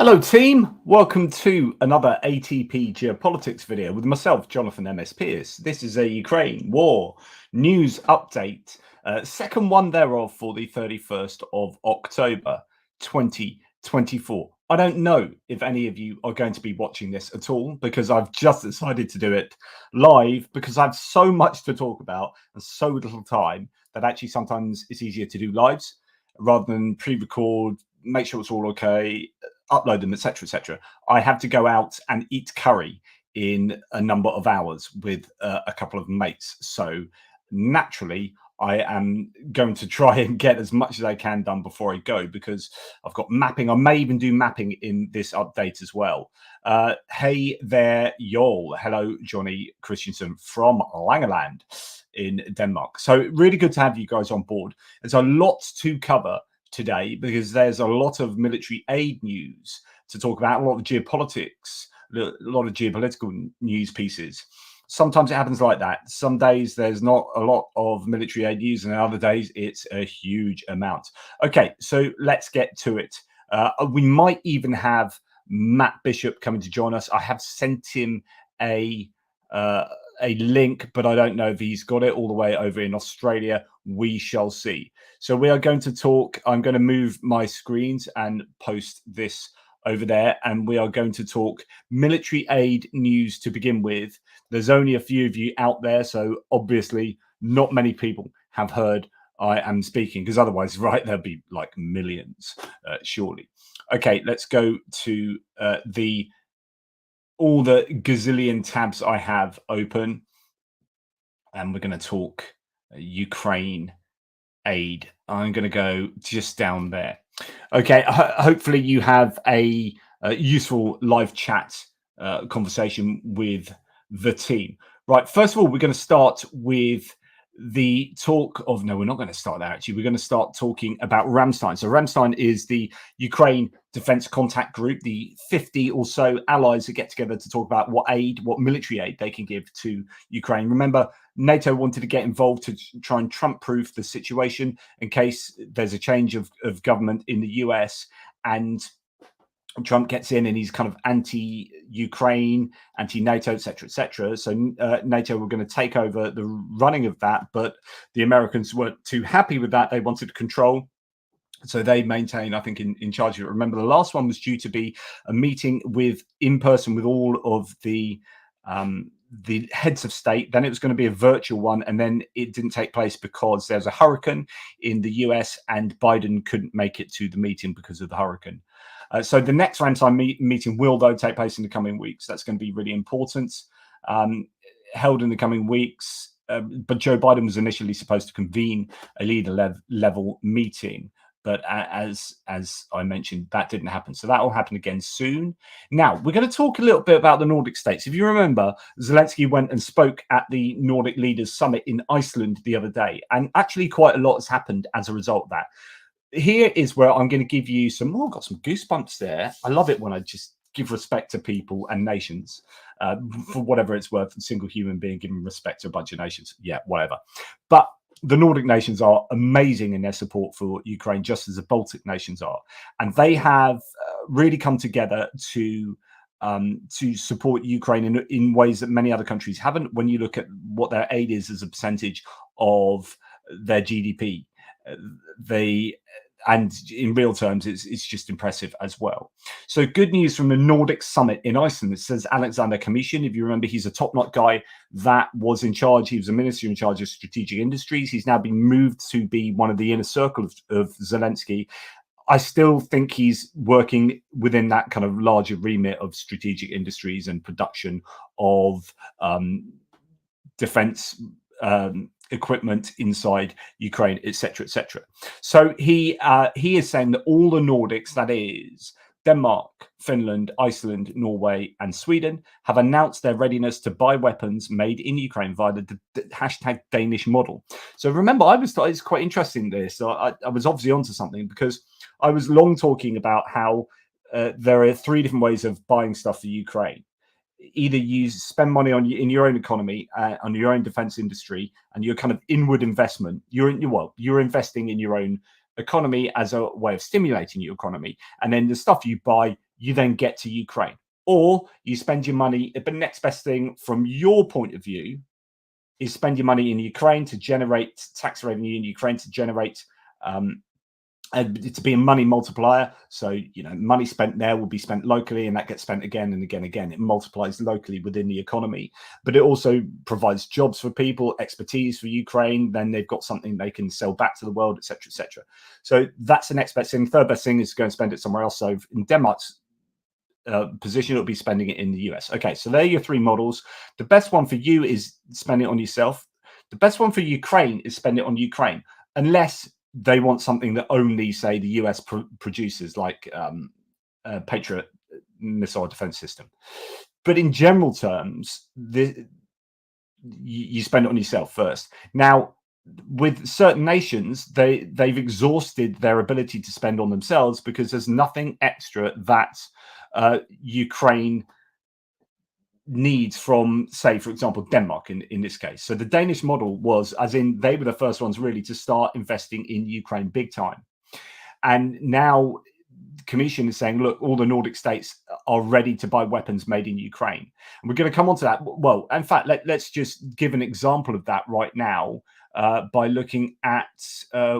Hello team, welcome to another ATP Geopolitics video with myself, Jonathan MS Pierce. This is a Ukraine war news update, second one thereof for the 31st of October 2024. I don't know if any of you are going to be watching this at all because I've just decided to do it live because I have so much to talk about and so little time that actually sometimes it's easier to do lives rather than pre-record, make sure it's all okay, upload them, etc., etc. I have to go out and eat curry in a number of hours with a couple of mates. So naturally, I am going to try and get as much as I can done before I go because I've got mapping. I may even do mapping in this update as well. Hey there, y'all. Hello, Johnny Christensen from Langeland in Denmark. So really good to have you guys on board. There's a lot to cover today because there's a lot of military aid news to talk about, a lot of geopolitics, a lot of geopolitical news pieces. Sometimes it happens like that. Some days there's not a lot of military aid news, and other days it's a huge amount. Okay, so let's get to it. We might even have Matt Bishop coming to join us. I have sent him a link, but I don't know if he's got it all the way over in Australia. We shall see. So we are going to talk. I'm going to move my screens and post this over there, and we are going to talk military aid news to begin with. There's only a few of you out there, so obviously not many people have heard I am speaking, because otherwise, right, there'll be like millions, surely. Okay, let's go to all the gazillion tabs I have open, and we're going to talk Ukraine aid. I'm going to go just down there. Okay, hopefully you have a useful live chat conversation with the team. Right, first of all, we're going to start with the talk of, no, we're not going to start there actually. We're going to start talking about Ramstein. So Ramstein is the Ukraine Defense Contact Group, the 50 or so allies that get together to talk about what military aid they can give to Ukraine. Remember, NATO wanted to get involved to try and Trump-proof the situation in case there's a change of government in the US and Trump gets in and he's kind of anti-Ukraine, anti-NATO, etc., etc. So NATO were going to take over the running of that, but the Americans weren't too happy with that. They wanted control. So they maintain, I think, in charge of it. Remember, the last one was due to be a meeting in person with all of the heads of state. Then it was going to be a virtual one, and then it didn't take place because there's a hurricane in the US and Biden couldn't make it to the meeting because of the hurricane. So the next Ramstein meeting will, though, take place in the coming weeks. That's going to be really important, held in the coming weeks. But Joe Biden was initially supposed to convene a leader level meeting. But as I mentioned, that didn't happen. So that will happen again soon. Now, we're going to talk a little bit about the Nordic states. If you remember, Zelensky went and spoke at the Nordic Leaders Summit in Iceland the other day. And actually quite a lot has happened as a result of that. Here is where I'm going to give you some, I've got some goosebumps there. I love it when I just give respect to people and nations for whatever it's worth. A single human being giving respect to a bunch of nations. Yeah, whatever. But the Nordic nations are amazing in their support for Ukraine, just as the Baltic nations are. And they have really come together to support Ukraine in ways that many other countries haven't. When you look at what their aid is as a percentage of their GDP, and in real terms, it's just impressive as well. So good news from the Nordic Summit in Iceland. It says Alexander Kamyshin, if you remember, he's a top-notch guy that was in charge. He was a minister in charge of strategic industries. He's now been moved to be one of the inner circle of Zelensky. I still think he's working within that kind of larger remit of strategic industries and production of defense equipment inside Ukraine, etc., etc. So he is saying that all the Nordics, that is Denmark, Finland, Iceland, Norway, and Sweden, have announced their readiness to buy weapons made in Ukraine via the hashtag Danish model. So remember, it's quite interesting this. So I was obviously onto something because I was long talking about how there are three different ways of buying stuff for Ukraine. Either you spend money in your own economy, on your own defense industry, and your kind of inward investment. You're investing in your own economy as a way of stimulating your economy, and then the stuff you buy, you then get to Ukraine. Or you spend your money, the next best thing from your point of view is spend your money in Ukraine to generate tax revenue in Ukraine to generate to be a money multiplier. So, money spent there will be spent locally, and that gets spent again and again and again. It multiplies locally within the economy, but it also provides jobs for people, expertise for Ukraine. Then they've got something they can sell back to the world, etc., etc. So that's the next best thing. Third best thing is to go and spend it somewhere else. So in Denmark's position, it'll be spending it in the US. Okay, so there are your three models. The best one for you is spend it on yourself. The best one for Ukraine is spend it on Ukraine, unless they want something that only, say, the US produces, like a Patriot missile defense system. But in general terms, you spend it on yourself first. Now, with certain nations, they've exhausted their ability to spend on themselves because there's nothing extra that Ukraine needs from, say, for example, Denmark in this case. So the Danish model was, as in, they were the first ones really to start investing in Ukraine big time. And now the Commission is saying, look, all the Nordic states are ready to buy weapons made in Ukraine. And we're going to come on to that. Well, in fact, let's just give an example of that right now by looking at,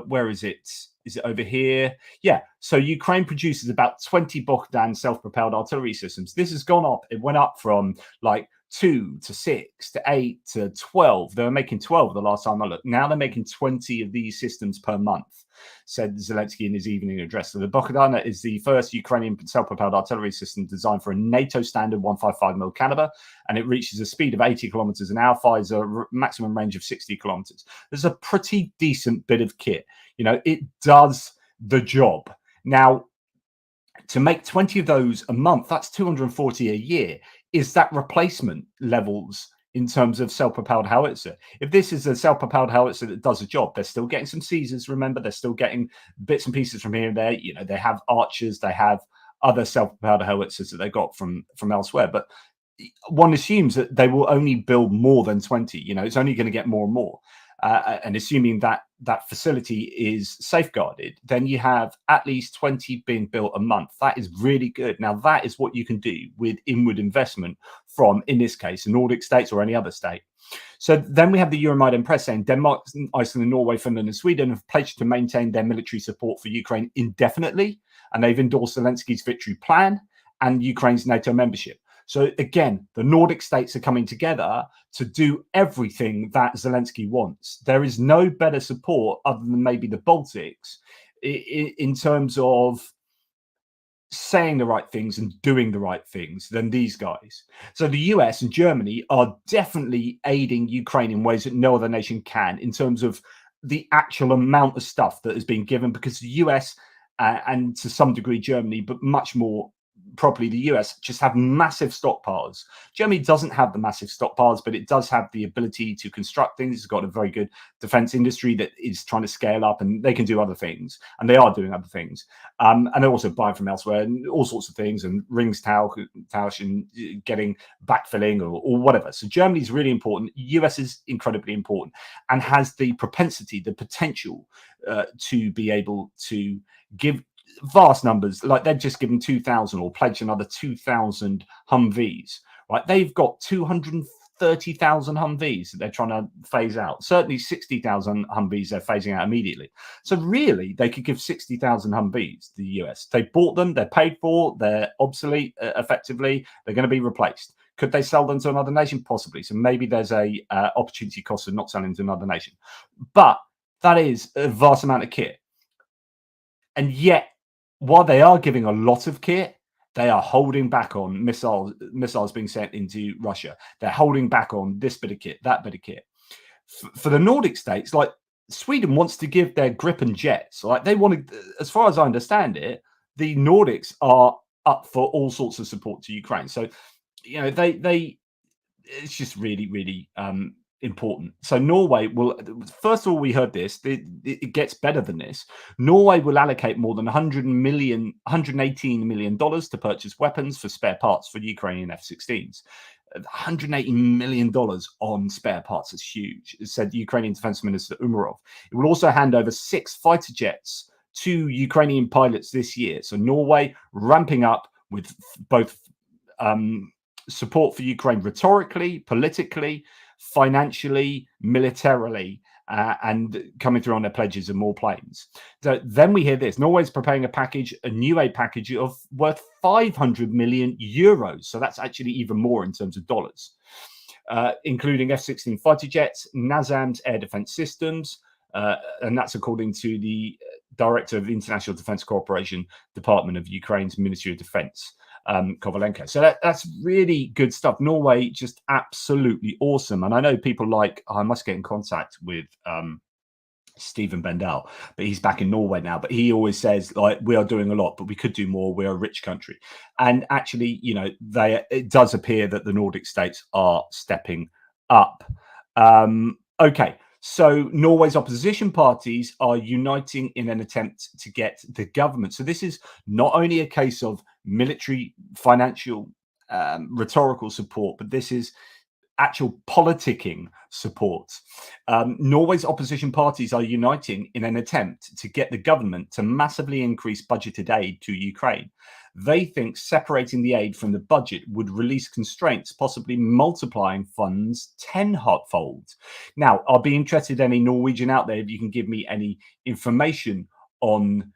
where is it? Is it over here? Yeah. So Ukraine produces about 20 Bogdan self-propelled artillery systems. This has gone up. It went up from like 2 to 6 to 8 to 12. They were making 12 the last time I looked. Now they're making 20 of these systems per month, said Zelensky in his evening address. So the Bogdan is the first Ukrainian self-propelled artillery system designed for a NATO standard 155mm caliber, and it reaches a speed of 80 kilometers an hour, fires a maximum range of 60 kilometers. There's a pretty decent bit of kit. It does the job. Now, to make 20 of those a month, that's 240 a year. Is that replacement levels in terms of self-propelled howitzer? If this is a self-propelled howitzer that does a job, they're still getting some Caesars, remember, they're still getting bits and pieces from here and there. They have Archers, they have other self-propelled howitzers that they got from elsewhere. But one assumes that they will only build more than 20. It's only going to get more and more. And assuming that facility is safeguarded, then you have at least 20 being built a month. That is really good. Now, that is what you can do with inward investment from, in this case, the Nordic states or any other state. So then we have the Euromaidan press saying Denmark, Iceland, Norway, Finland, and Sweden have pledged to maintain their military support for Ukraine indefinitely, and they've endorsed Zelensky's victory plan and Ukraine's NATO membership. So again, the Nordic states are coming together to do everything that Zelensky wants. There is no better support other than maybe the Baltics in terms of saying the right things and doing the right things than these guys. So the US and Germany are definitely aiding Ukraine in ways that no other nation can, in terms of the actual amount of stuff that has been given, because the US and to some degree Germany, but much more properly the US, just have massive stockpiles. Germany doesn't have the massive stockpiles, but it does have the ability to construct things. It's got a very good defense industry that is trying to scale up, and they can do other things, and they are doing other things. And they're also buying from elsewhere and all sorts of things, and rings Tausch and getting backfilling or whatever. So Germany is really important. US is incredibly important and has the propensity, the potential to be able to give vast numbers. Like they've just given 2,000 or pledged another 2,000 Humvees, right? They've got 230,000 Humvees that they're trying to phase out. Certainly 60,000 Humvees they're phasing out immediately. So really, they could give 60,000 Humvees to the US. They bought them, they're paid for, they're obsolete effectively, they're going to be replaced. Could they sell them to another nation? Possibly. So maybe there's a opportunity cost of not selling to another nation. But that is a vast amount of kit. And yet, while they are giving a lot of kit, they are holding back on missiles being sent into Russia. They're holding back on this bit of kit, that bit of kit. For the Nordic states, like Sweden wants to give their Gripen jets. Like they want to, as far as I understand it, the Nordics are up for all sorts of support to Ukraine. So, they it's just really, really important. So Norway will, first of all, we heard this, it gets better than this. Norway will allocate more than $118 million to purchase weapons for spare parts for Ukrainian F-16s. $180 million on spare parts is huge, said Ukrainian Defense Minister Umerov. It will also hand over 6 fighter jets to Ukrainian pilots this year. So Norway ramping up with both support for Ukraine rhetorically, politically, financially, militarily, and coming through on their pledges of more planes. So then we hear this: Norway's preparing a new aid package of worth 500 million euros. So that's actually even more in terms of dollars, including F-16 fighter jets, NASAMS air defense systems, and that's according to the director of the International Defense Cooperation Department of Ukraine's Ministry of Defense, Kovalenko. So that's really good stuff. Norway, just absolutely awesome. And I know people like, I must get in contact with Stephen Bendel, but he's back in Norway now. But he always says, like, we are doing a lot, but we could do more. We're a rich country. And actually, you know, it does appear that the Nordic states are stepping up. Okay. So Norway's opposition parties are uniting in an attempt to get the government. So this is not only a case of military, financial, rhetorical support, but this is actual politicking support. Norway's opposition parties are uniting in an attempt to get the government to massively increase budgeted aid to Ukraine. They think separating the aid from the budget would release constraints, possibly multiplying funds tenfold. Now, I'll be interested, any Norwegian out there, if you can give me any information on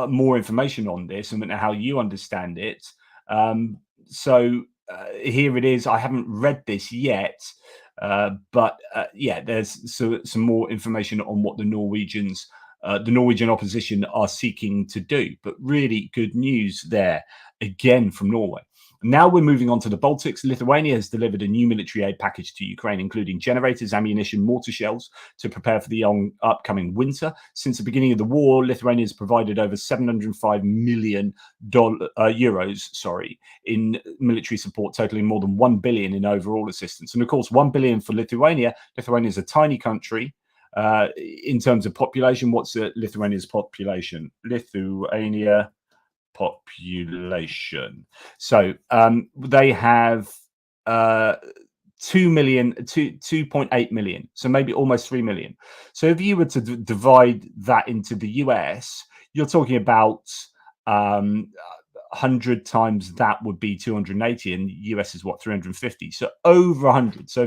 more information on this and how you understand it. Here it is. I haven't read this yet, but yeah, there's some more information on what the Norwegian opposition are seeking to do. But really good news there again from Norway. Now we're moving on to the Baltics. Lithuania has delivered a new military aid package to Ukraine, including generators, ammunition, mortar shells to prepare for the upcoming winter. Since the beginning of the war, Lithuania has provided over 705 million euros in military support, totaling more than 1 billion in overall assistance. And of course, 1 billion for Lithuania. Lithuania is a tiny country. In terms of population, what's Lithuania's population? Lithuania population. So they have 2.8 million. So maybe almost 3 million. So if you were to divide that into the US, you're talking about 100 times that would be 280, and US is what, 350. So over 100. So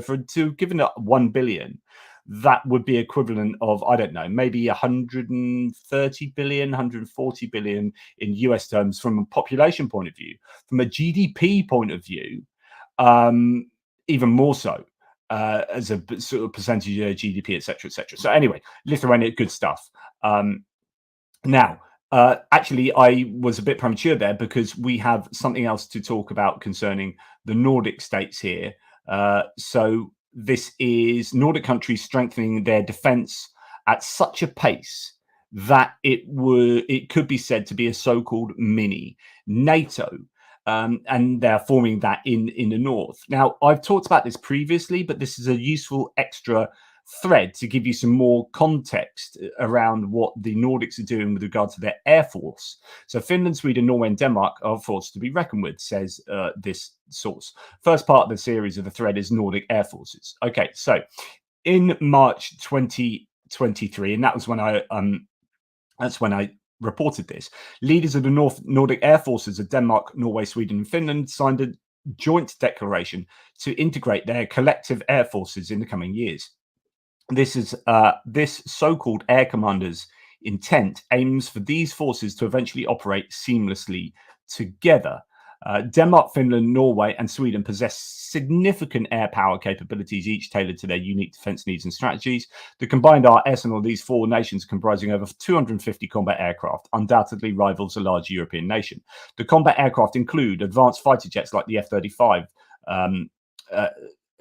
given it 1 billion, that would be equivalent of, I don't know, maybe 130 billion, 140 billion in US terms from a population point of view. From a GDP point of view, even more so, as a sort of percentage of GDP, etc., etc. So anyway, Lithuania, good stuff. Now, actually, I was a bit premature there because we have something else to talk about concerning the Nordic states here. So this is Nordic countries strengthening their defense at such a pace that it could be said to be a so-called mini NATO. And they're forming that in the north. Now, I've talked about this previously, but this is a useful extra thread to give you some more context around what the Nordics are doing with regard to their air force. So Finland, Sweden, Norway, and Denmark are forces to be reckoned with, says this source. First part of the series of the thread is Nordic air forces. Okay, so in March 2023, and that was when I reported this, leaders of the Nordic air forces of Denmark, Norway, Sweden, and Finland signed a joint declaration to integrate their collective air forces in the coming years. This so-called air commander's intent aims for these forces to eventually operate seamlessly together. Denmark, Finland, Norway, and Sweden possess significant air power capabilities, each tailored to their unique defense needs and strategies. The combined arsenal of these four nations, comprising over 250 combat aircraft, undoubtedly rivals a large European nation. The combat aircraft include advanced fighter jets like the F-35,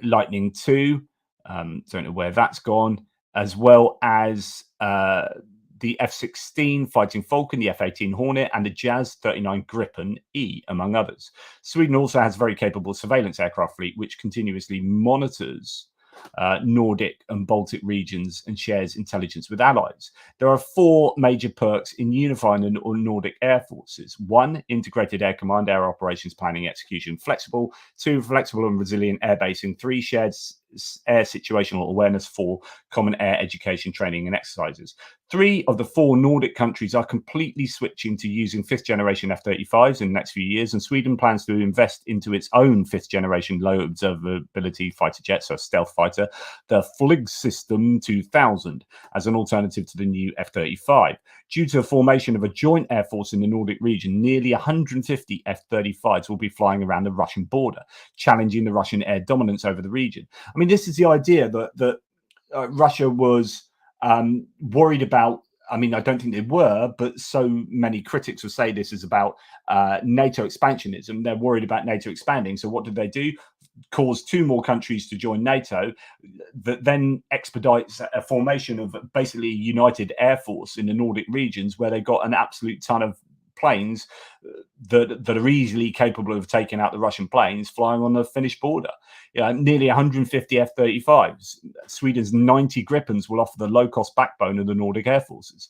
Lightning II, don't know where that's gone, as well as the F-16 Fighting Falcon, the F-18 Hornet, and the Jazz 39 Gripen E, among others. Sweden also has a very capable surveillance aircraft fleet, which continuously monitors Nordic and Baltic regions and shares intelligence with allies. There are four major perks in unifying the Nordic air forces. 1, integrated air command, air operations planning, execution, flexible. 2, flexible and resilient air basing. 3, shared air situational awareness. 4, common air education, training, and exercises. 3 of the 4 Nordic countries are completely switching to using 5th generation F-35s in the next few years, and Sweden plans to invest into its own 5th generation low observability fighter jet, so a stealth fighter, the Flyg System 2000, as an alternative to the new F-35. Due to the formation of a joint air force in the Nordic region, nearly 150 F-35s will be flying around the Russian border, challenging the Russian air dominance over the region. I mean, this is the idea that Russia was worried about. I mean, I don't think they were, but so many critics will say this is about NATO expansionism. They're worried about NATO expanding. So what did they do? Cause 2 more countries to join NATO, that then expedites a formation of basically a united air force in the Nordic regions, where they got an absolute ton of planes that are easily capable of taking out the Russian planes flying on the Finnish border. Nearly 150 F-35s. Sweden's 90 Gripens will offer the low-cost backbone of the Nordic air forces.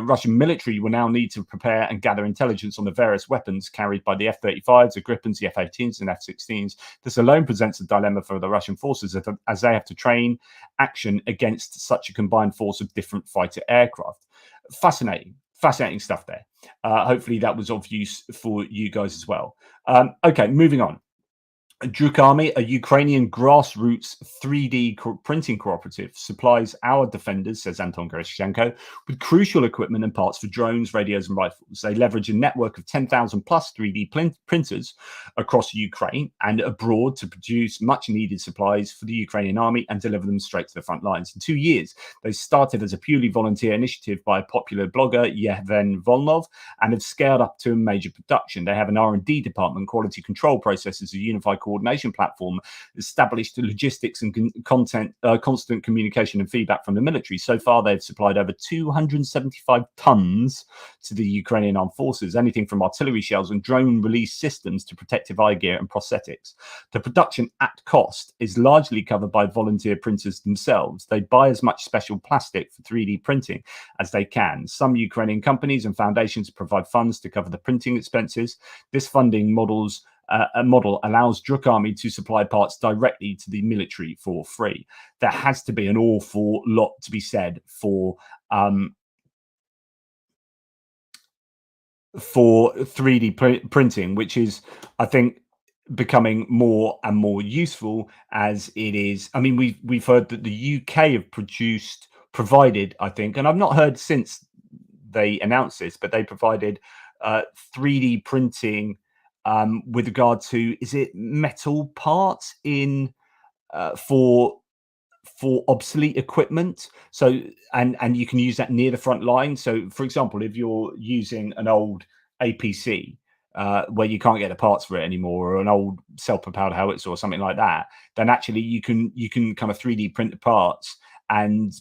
Russian military will now need to prepare and gather intelligence on the various weapons carried by the F-35s, the Gripens, the F-18s, and F-16s. This alone presents a dilemma for the Russian forces, as they have to train action against such a combined force of different fighter aircraft. Fascinating stuff there. Hopefully that was of use for you guys as well. Okay, moving on. Druk Army, a Ukrainian grassroots 3D printing cooperative, supplies our defenders, says Anton Gerashchenko, with crucial equipment and parts for drones, radios, and rifles. They leverage a network of 10,000 plus 3D printers across Ukraine and abroad to produce much needed supplies for the Ukrainian army and deliver them straight to the front lines. In 2 years, they started as a purely volunteer initiative by a popular blogger, Yevhen Volnov, and have scaled up to a major production. They have an R&D department, quality control processes, a unified coordination platform, established logistics and constant communication and feedback from the military. So far, they've supplied over 275 tons to the Ukrainian armed forces, anything from artillery shells and drone release systems to protective eye gear and prosthetics. The production at cost is largely covered by volunteer printers themselves. They buy as much special plastic for 3D printing as they can. Some Ukrainian companies and foundations provide funds to cover the printing expenses. This funding model allows Druk Army to supply parts directly to the military for free. There has to be an awful lot to be said for 3D printing, which is, I think, becoming more and more useful as it is. I mean, we've heard that the UK have provided, I think, and I've not heard since they announced this, but they provided 3D printing with regard to, is it metal parts in for obsolete equipment? So and you can use that near the front line. So for example, if you're using an old APC where you can't get the parts for it anymore, or an old self-propelled howitzer or something like that, then actually you can kind of 3D print the parts, and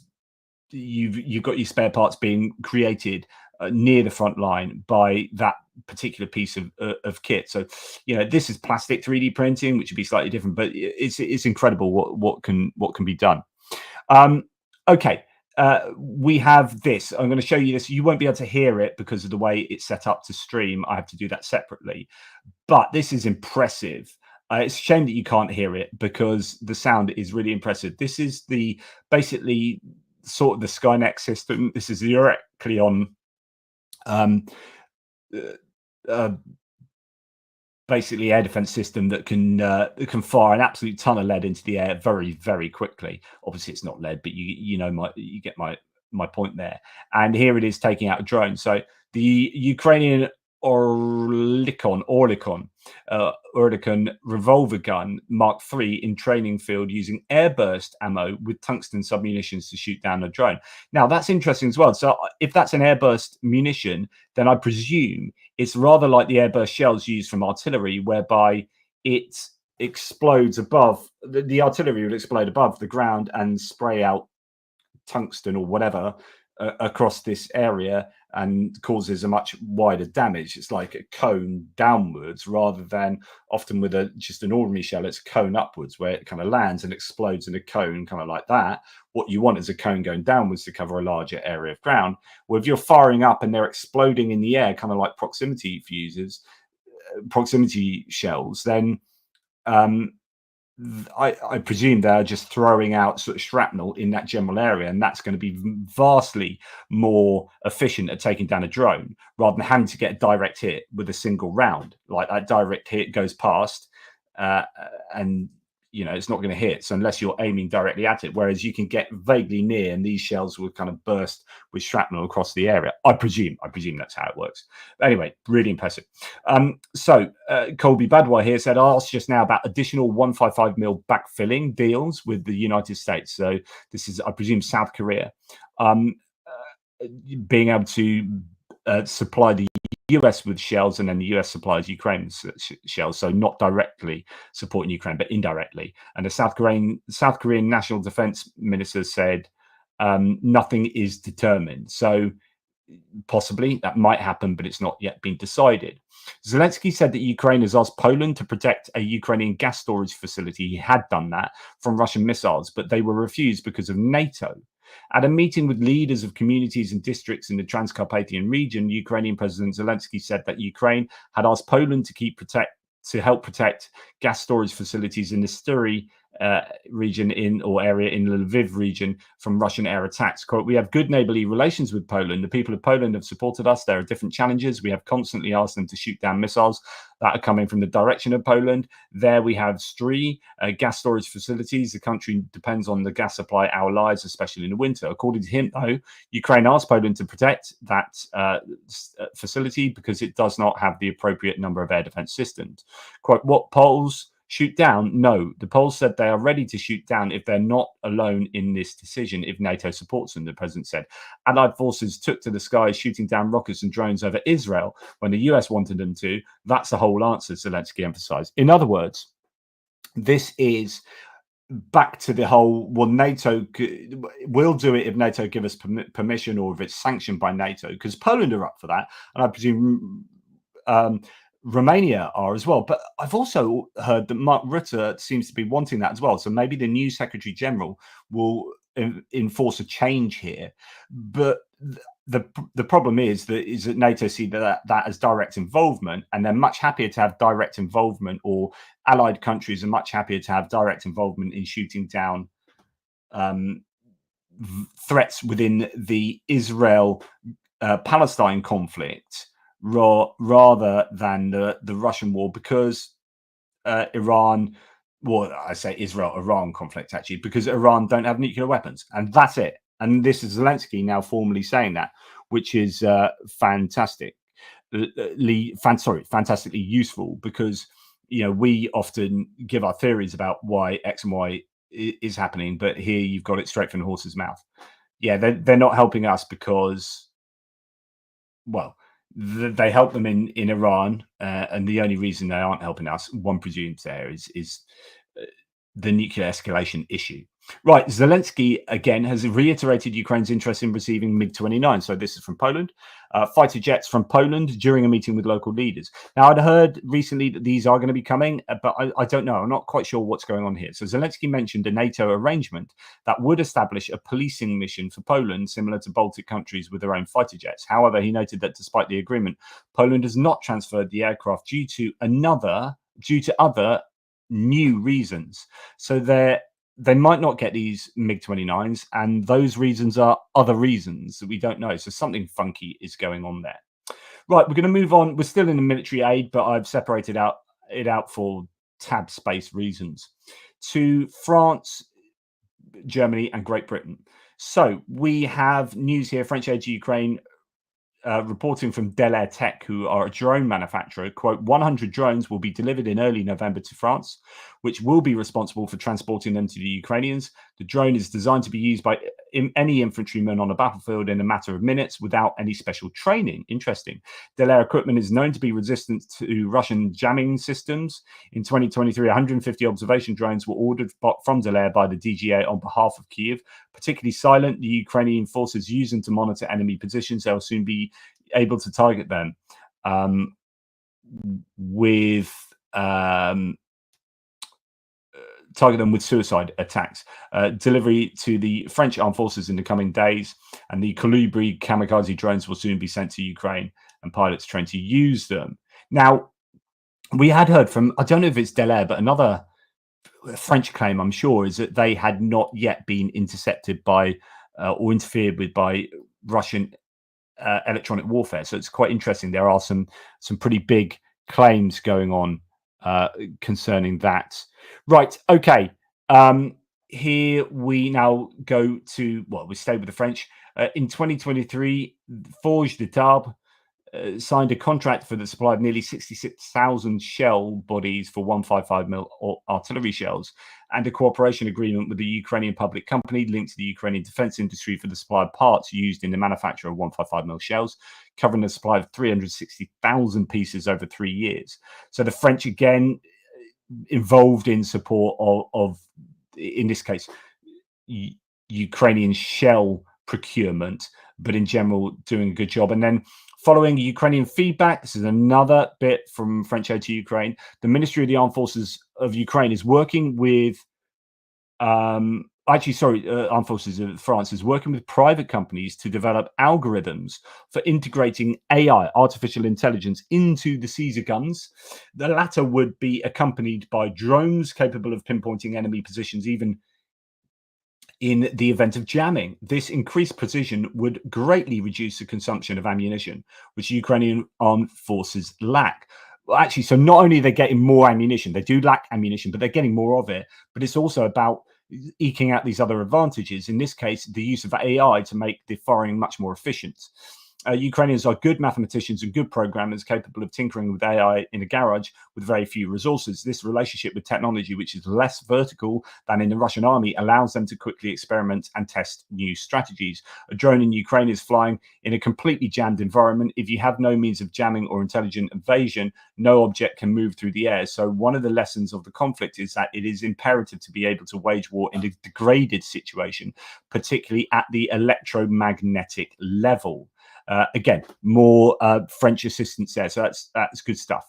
you've got your spare parts being created near the front line by that particular piece of kit. So, this is plastic 3D printing, which would be slightly different, but it's incredible what can be done. Okay, we have this. I'm going to show you this. You won't be able to hear it because of the way it's set up to stream. I have to do that separately, but this is impressive. It's a shame that you can't hear it because the sound is really impressive. This is basically sort of the Skynet system. This is the Eurocleon basically air defense system that can fire an absolute ton of lead into the air very, very quickly. Obviously, it's not lead, but you get my point there. And here it is taking out a drone. So the Ukrainian Orlikon revolver gun Mark III in training field using airburst ammo with tungsten submunitions to shoot down a drone. Now that's interesting as well. So if that's an airburst munition, then I presume it's rather like the airburst shells used from artillery, whereby it explodes above the artillery would explode above the ground and spray out tungsten or whatever across this area and causes a much wider damage. It's like a cone downwards rather than often with just an ordinary shell, it's a cone upwards where it kind of lands and explodes in a cone kind of like that. What you want is a cone going downwards to cover a larger area of ground. Well, if you're firing up and they're exploding in the air, kind of like proximity shells, then I presume they're just throwing out sort of shrapnel in that general area, and that's going to be vastly more efficient at taking down a drone rather than having to get a direct hit with a single round. Like that direct hit goes past, uh, and it's not going to hit. So unless you're aiming directly at it, whereas you can get vaguely near, and these shells will kind of burst with shrapnel across the area. I presume that's how it works. But anyway, really impressive. Colby Badwai here said, I asked just now about additional 155 mil backfilling deals with the United States. So this is, I presume, South Korea, being able to supply the US with shells, and then the US supplies Ukraine with shells. So not directly supporting Ukraine, but indirectly. And the South Korean National Defense Minister said nothing is determined. So possibly that might happen, but it's not yet been decided. Zelensky said that Ukraine has asked Poland to protect a Ukrainian gas storage facility. He had done that from Russian missiles, but they were refused because of NATO. At a meeting with leaders of communities and districts in the Transcarpathian region, Ukrainian President Zelensky said that Ukraine had asked Poland to help protect gas storage facilities in the Styria region area in the Lviv region from Russian air attacks. Quote, we have good neighborly relations with Poland. The people of Poland have supported us. There are different challenges. We have constantly asked them to shoot down missiles that are coming from the direction of Poland. There we have Styria gas storage facilities. The country depends on the gas supply our lives, especially in the winter. According to him, though, Ukraine asked Poland to protect that facility because it does not have the appropriate number of air defense systems. Quote, what Poles shoot down? No, the Poles said they are ready to shoot down if they're not alone in this decision, if NATO supports them, the president said. Allied forces took to the skies shooting down rockets and drones over Israel when the US wanted them to. That's the whole answer, Zelensky emphasized. In other words, this is back to the whole, well, NATO will do it if NATO give us permission, or if it's sanctioned by NATO, because Poland are up for that, and I presume Romania are as well. But I've also heard that Mark Rutte seems to be wanting that as well. So maybe the new Secretary General will enforce a change here. But the problem is that NATO see that as direct involvement, and they're much happier to have direct involvement, or allied countries are much happier to have direct involvement in shooting down threats within the Israel-Palestine conflict rather than the Russian war, because Iran, well, I say Israel-Iran conflict actually, because Iran don't have nuclear weapons, and that's it. And this is Zelensky now formally saying that, which is fantastically useful, because we often give our theories about why X and Y is happening, but here you've got it straight from the horse's mouth. Yeah, they're not helping us because, well, they help them in Iran, and the only reason they aren't helping us, one presumes, there is the nuclear escalation issue. Right, Zelensky again has reiterated Ukraine's interest in receiving MiG-29. So this is from Poland, fighter jets from Poland during a meeting with local leaders. Now, I'd heard recently that these are going to be coming, but I don't know. I'm not quite sure what's going on here. So Zelensky mentioned a NATO arrangement that would establish a policing mission for Poland, similar to Baltic countries with their own fighter jets. However, he noted that despite the agreement, Poland has not transferred the aircraft due to other new reasons. So they might not get these MiG-29s, and those reasons are other reasons that we don't know. So something funky is going on there. Right, we're going to move on. We're still in the military aid, but I've separated it out for tab space reasons, to France, Germany, and Great Britain. So we have news here. French aid to Ukraine, reporting from Delair Tech, who are a drone manufacturer. Quote, 100 drones will be delivered in early November to France, which will be responsible for transporting them to the Ukrainians. The drone is designed to be used by any infantryman on a battlefield in a matter of minutes without any special training. Interesting. Delair equipment is known to be resistant to Russian jamming systems. In 2023, 150 observation drones were ordered from Delair by the DGA on behalf of Kyiv. Particularly silent, the Ukrainian forces use them to monitor enemy positions. They'll soon be able to target them with suicide attacks. Delivery to the French armed forces in the coming days, and the Colibri kamikaze drones will soon be sent to Ukraine, and pilots trained to use them. Now, we had heard from, I don't know if it's Delair, but another French claim, I'm sure, is that they had not yet been intercepted by or interfered with by Russian electronic warfare. So it's quite interesting. There are some pretty big claims going on concerning that. Right. Okay. Here we now go to, well, we stay with the French. In 2023, Forge de Tarbes signed a contract for the supply of nearly 66,000 shell bodies for 155 mil artillery shells, and a cooperation agreement with the Ukrainian public company linked to the Ukrainian defense industry for the supply of parts used in the manufacture of 155 mil shells, covering the supply of 360,000 pieces over 3 years. So the French again involved in support of in this case, Ukrainian shell procurement, but in general doing a good job. And then following Ukrainian feedback, this is another bit from French aid to Ukraine. The Ministry of the Armed Forces of Ukraine is working with, Armed Forces of France is working with private companies to develop algorithms for integrating AI, artificial intelligence, into the Caesar guns. The latter would be accompanied by drones capable of pinpointing enemy positions, even in the event of jamming. This increased precision would greatly reduce the consumption of ammunition, which Ukrainian armed forces lack. Well, actually, so not only are they getting more ammunition, they do lack ammunition, but they're getting more of it. But it's also about eking out these other advantages. In this case, the use of AI to make the firing much more efficient. Ukrainians are good mathematicians and good programmers capable of tinkering with AI in a garage with very few resources. This relationship with technology, which is less vertical than in the Russian army, allows them to quickly experiment and test new strategies. A drone in Ukraine is flying in a completely jammed environment. If you have no means of jamming or intelligent evasion, no object can move through the air. So one of the lessons of the conflict is that it is imperative to be able to wage war in a degraded situation, particularly at the electromagnetic level. Again, more French assistance there. So that's good stuff.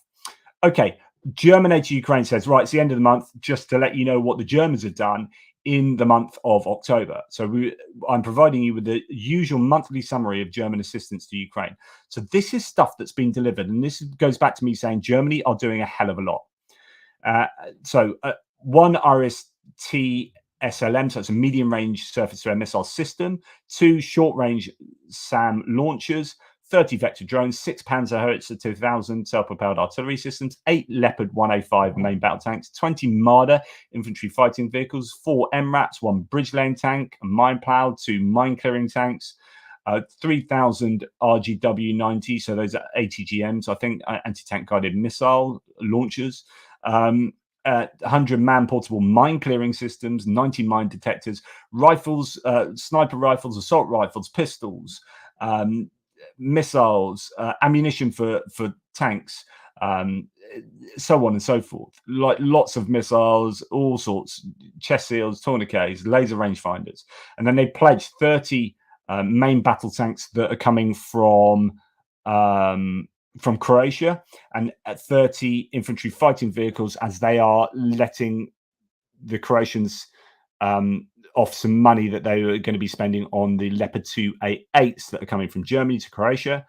Okay, German aid to Ukraine says, right, it's the end of the month, just to let you know what the Germans have done in the month of October. So I'm providing you with the usual monthly summary of German assistance to Ukraine. So this is stuff that's been delivered. And this goes back to me saying Germany are doing a hell of a lot. One RST SLM, so it's a medium-range surface-to-air missile system, 2 short-range SAM launchers, 30 Vector drones, 6 Panzerhowitzer 2000 self-propelled artillery systems, 8 Leopard 1A5 main battle tanks, 20 Marder infantry fighting vehicles, 4 MRAPs, 1 bridge lane tank, a mine plow, 2 mine-clearing tanks, 3,000 RGW-90, so those are ATGMs, I think, anti-tank guided missile launchers, 100 man portable mine clearing systems, 90 mine detectors, rifles, sniper rifles, assault rifles, pistols, missiles, ammunition for tanks, so on and so forth. Like lots of missiles, all sorts, chest seals, tourniquets, laser rangefinders. And then they pledged 30 main battle tanks that are coming from Croatia, and 30 infantry fighting vehicles, as they are letting the Croatians off some money that they were going to be spending on the Leopard 2A8s that are coming from Germany to Croatia.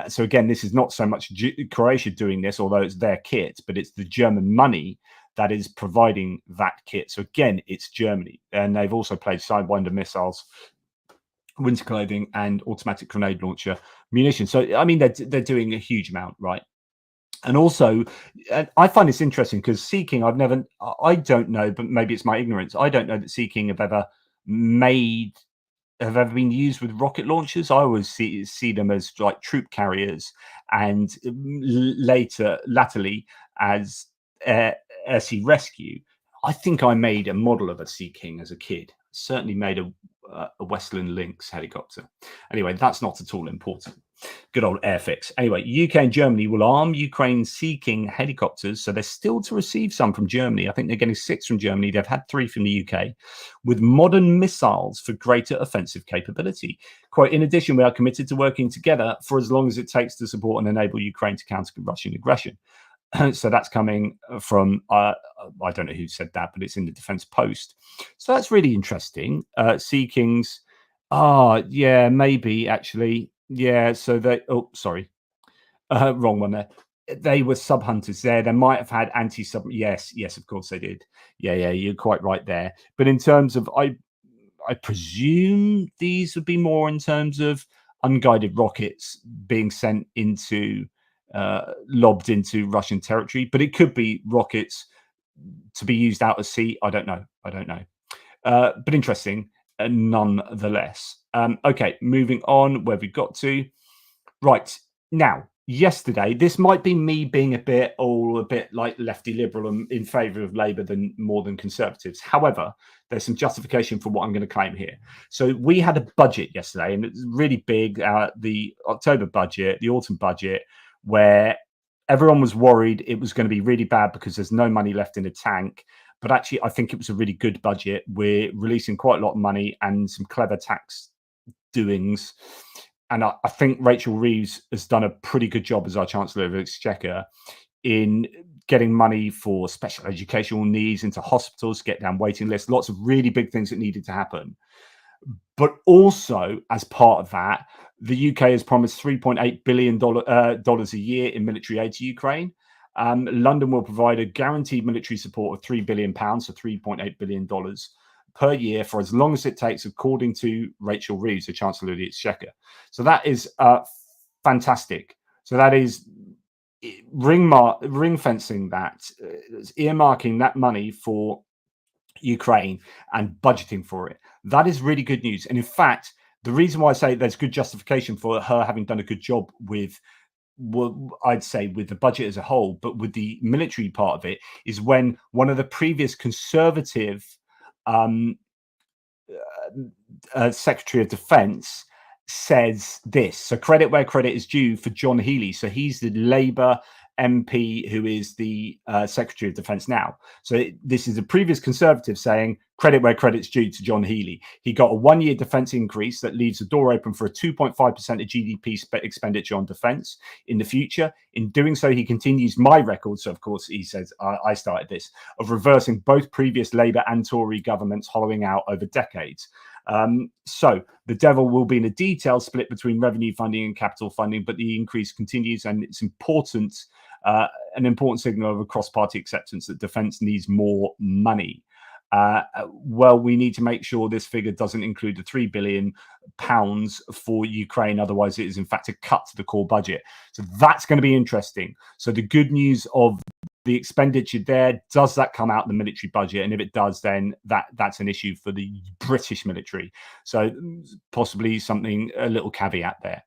So again, this is not so much Croatia doing this, although it's their kit, but it's the German money that is providing that kit. So again, it's Germany. And they've also pledged Sidewinder missiles, winter clothing, and automatic grenade launcher munitions. So I mean, they're doing a huge amount, right? And also, I find this interesting because Sea King, I don't know, but maybe it's my ignorance. I don't know that Sea King have ever been used with rocket launchers. I always see them as like troop carriers, and latterly as air sea rescue. I think I made a model of a Sea King as a kid. Certainly made a Westland Lynx helicopter. Anyway, that's not at all important. Good old Airfix. Anyway, UK and Germany will arm Ukraine's Sea King helicopters. So they're still to receive some from Germany. I think they're getting 6 from Germany. They've had 3 from the UK, with modern missiles for greater offensive capability. Quote, in addition, we are committed to working together for as long as it takes to support and enable Ukraine to counter Russian aggression. So that's coming from, I don't know who said that, but it's in the Defense Post. So that's really interesting. Sea Kings. Yeah, maybe actually. Yeah, so they, wrong one there. they were sub hunters there. They might have had anti sub. Yes, of course they did. Yeah, you're quite right there. But in terms of, I presume these would be more in terms of unguided rockets being sent into, lobbed into Russian territory. But it could be rockets to be used out at sea. I don't know. But interesting, nonetheless. Okay, moving on. Where we got to? Right now, yesterday, this might be me being a bit like lefty liberal and in favour of Labour more than Conservatives. However, there's some justification for what I'm going to claim here. So we had a budget yesterday, and it's really big. The October budget, the autumn budget, where everyone was worried it was going to be really bad because there's no money left in the tank. But actually, I think it was a really good budget. We're releasing quite a lot of money and some clever tax doings. And I think Rachel Reeves has done a pretty good job as our Chancellor of the Exchequer in getting money for special educational needs into hospitals, get down waiting lists, lots of really big things that needed to happen. But also, as part of that, the UK has promised $3.8 billion dollars a year in military aid to Ukraine. London will provide a guaranteed military support of £3 billion, so $3.8 billion per year for as long as it takes, according to Rachel Reeves, the Chancellor of the Exchequer. So that is fantastic. So that is ring fencing that, earmarking that money for Ukraine and budgeting for it. That is really good news. And in fact, the reason why I say there's good justification for her having done a good job with, well, I'd say with the budget as a whole, but with the military part of it, is when one of the previous Conservative Secretary of Defence says this. So credit where credit is due for John Healey. So he's the Labour MP who is the Secretary of Defence now. So this is a previous Conservative saying credit where credit's due to John Healey. He got a 1-year defence increase that leaves the door open for a 2.5% of GDP expenditure on defence in the future. In doing so, he continues my record. So, of course, he says, I started this, of reversing both previous Labour and Tory governments hollowing out over decades. So the devil will be in a detail split between revenue funding and capital funding, but the increase continues, and it's important, an important signal of a cross-party acceptance that defence needs more money. Well, we need to make sure this figure doesn't include the £3 billion for Ukraine. Otherwise, it is in fact a cut to the core budget. So that's going to be interesting. So the good news of the expenditure there, does that come out in the military budget? And if it does, then that's an issue for the British military. So possibly something, a little caveat there.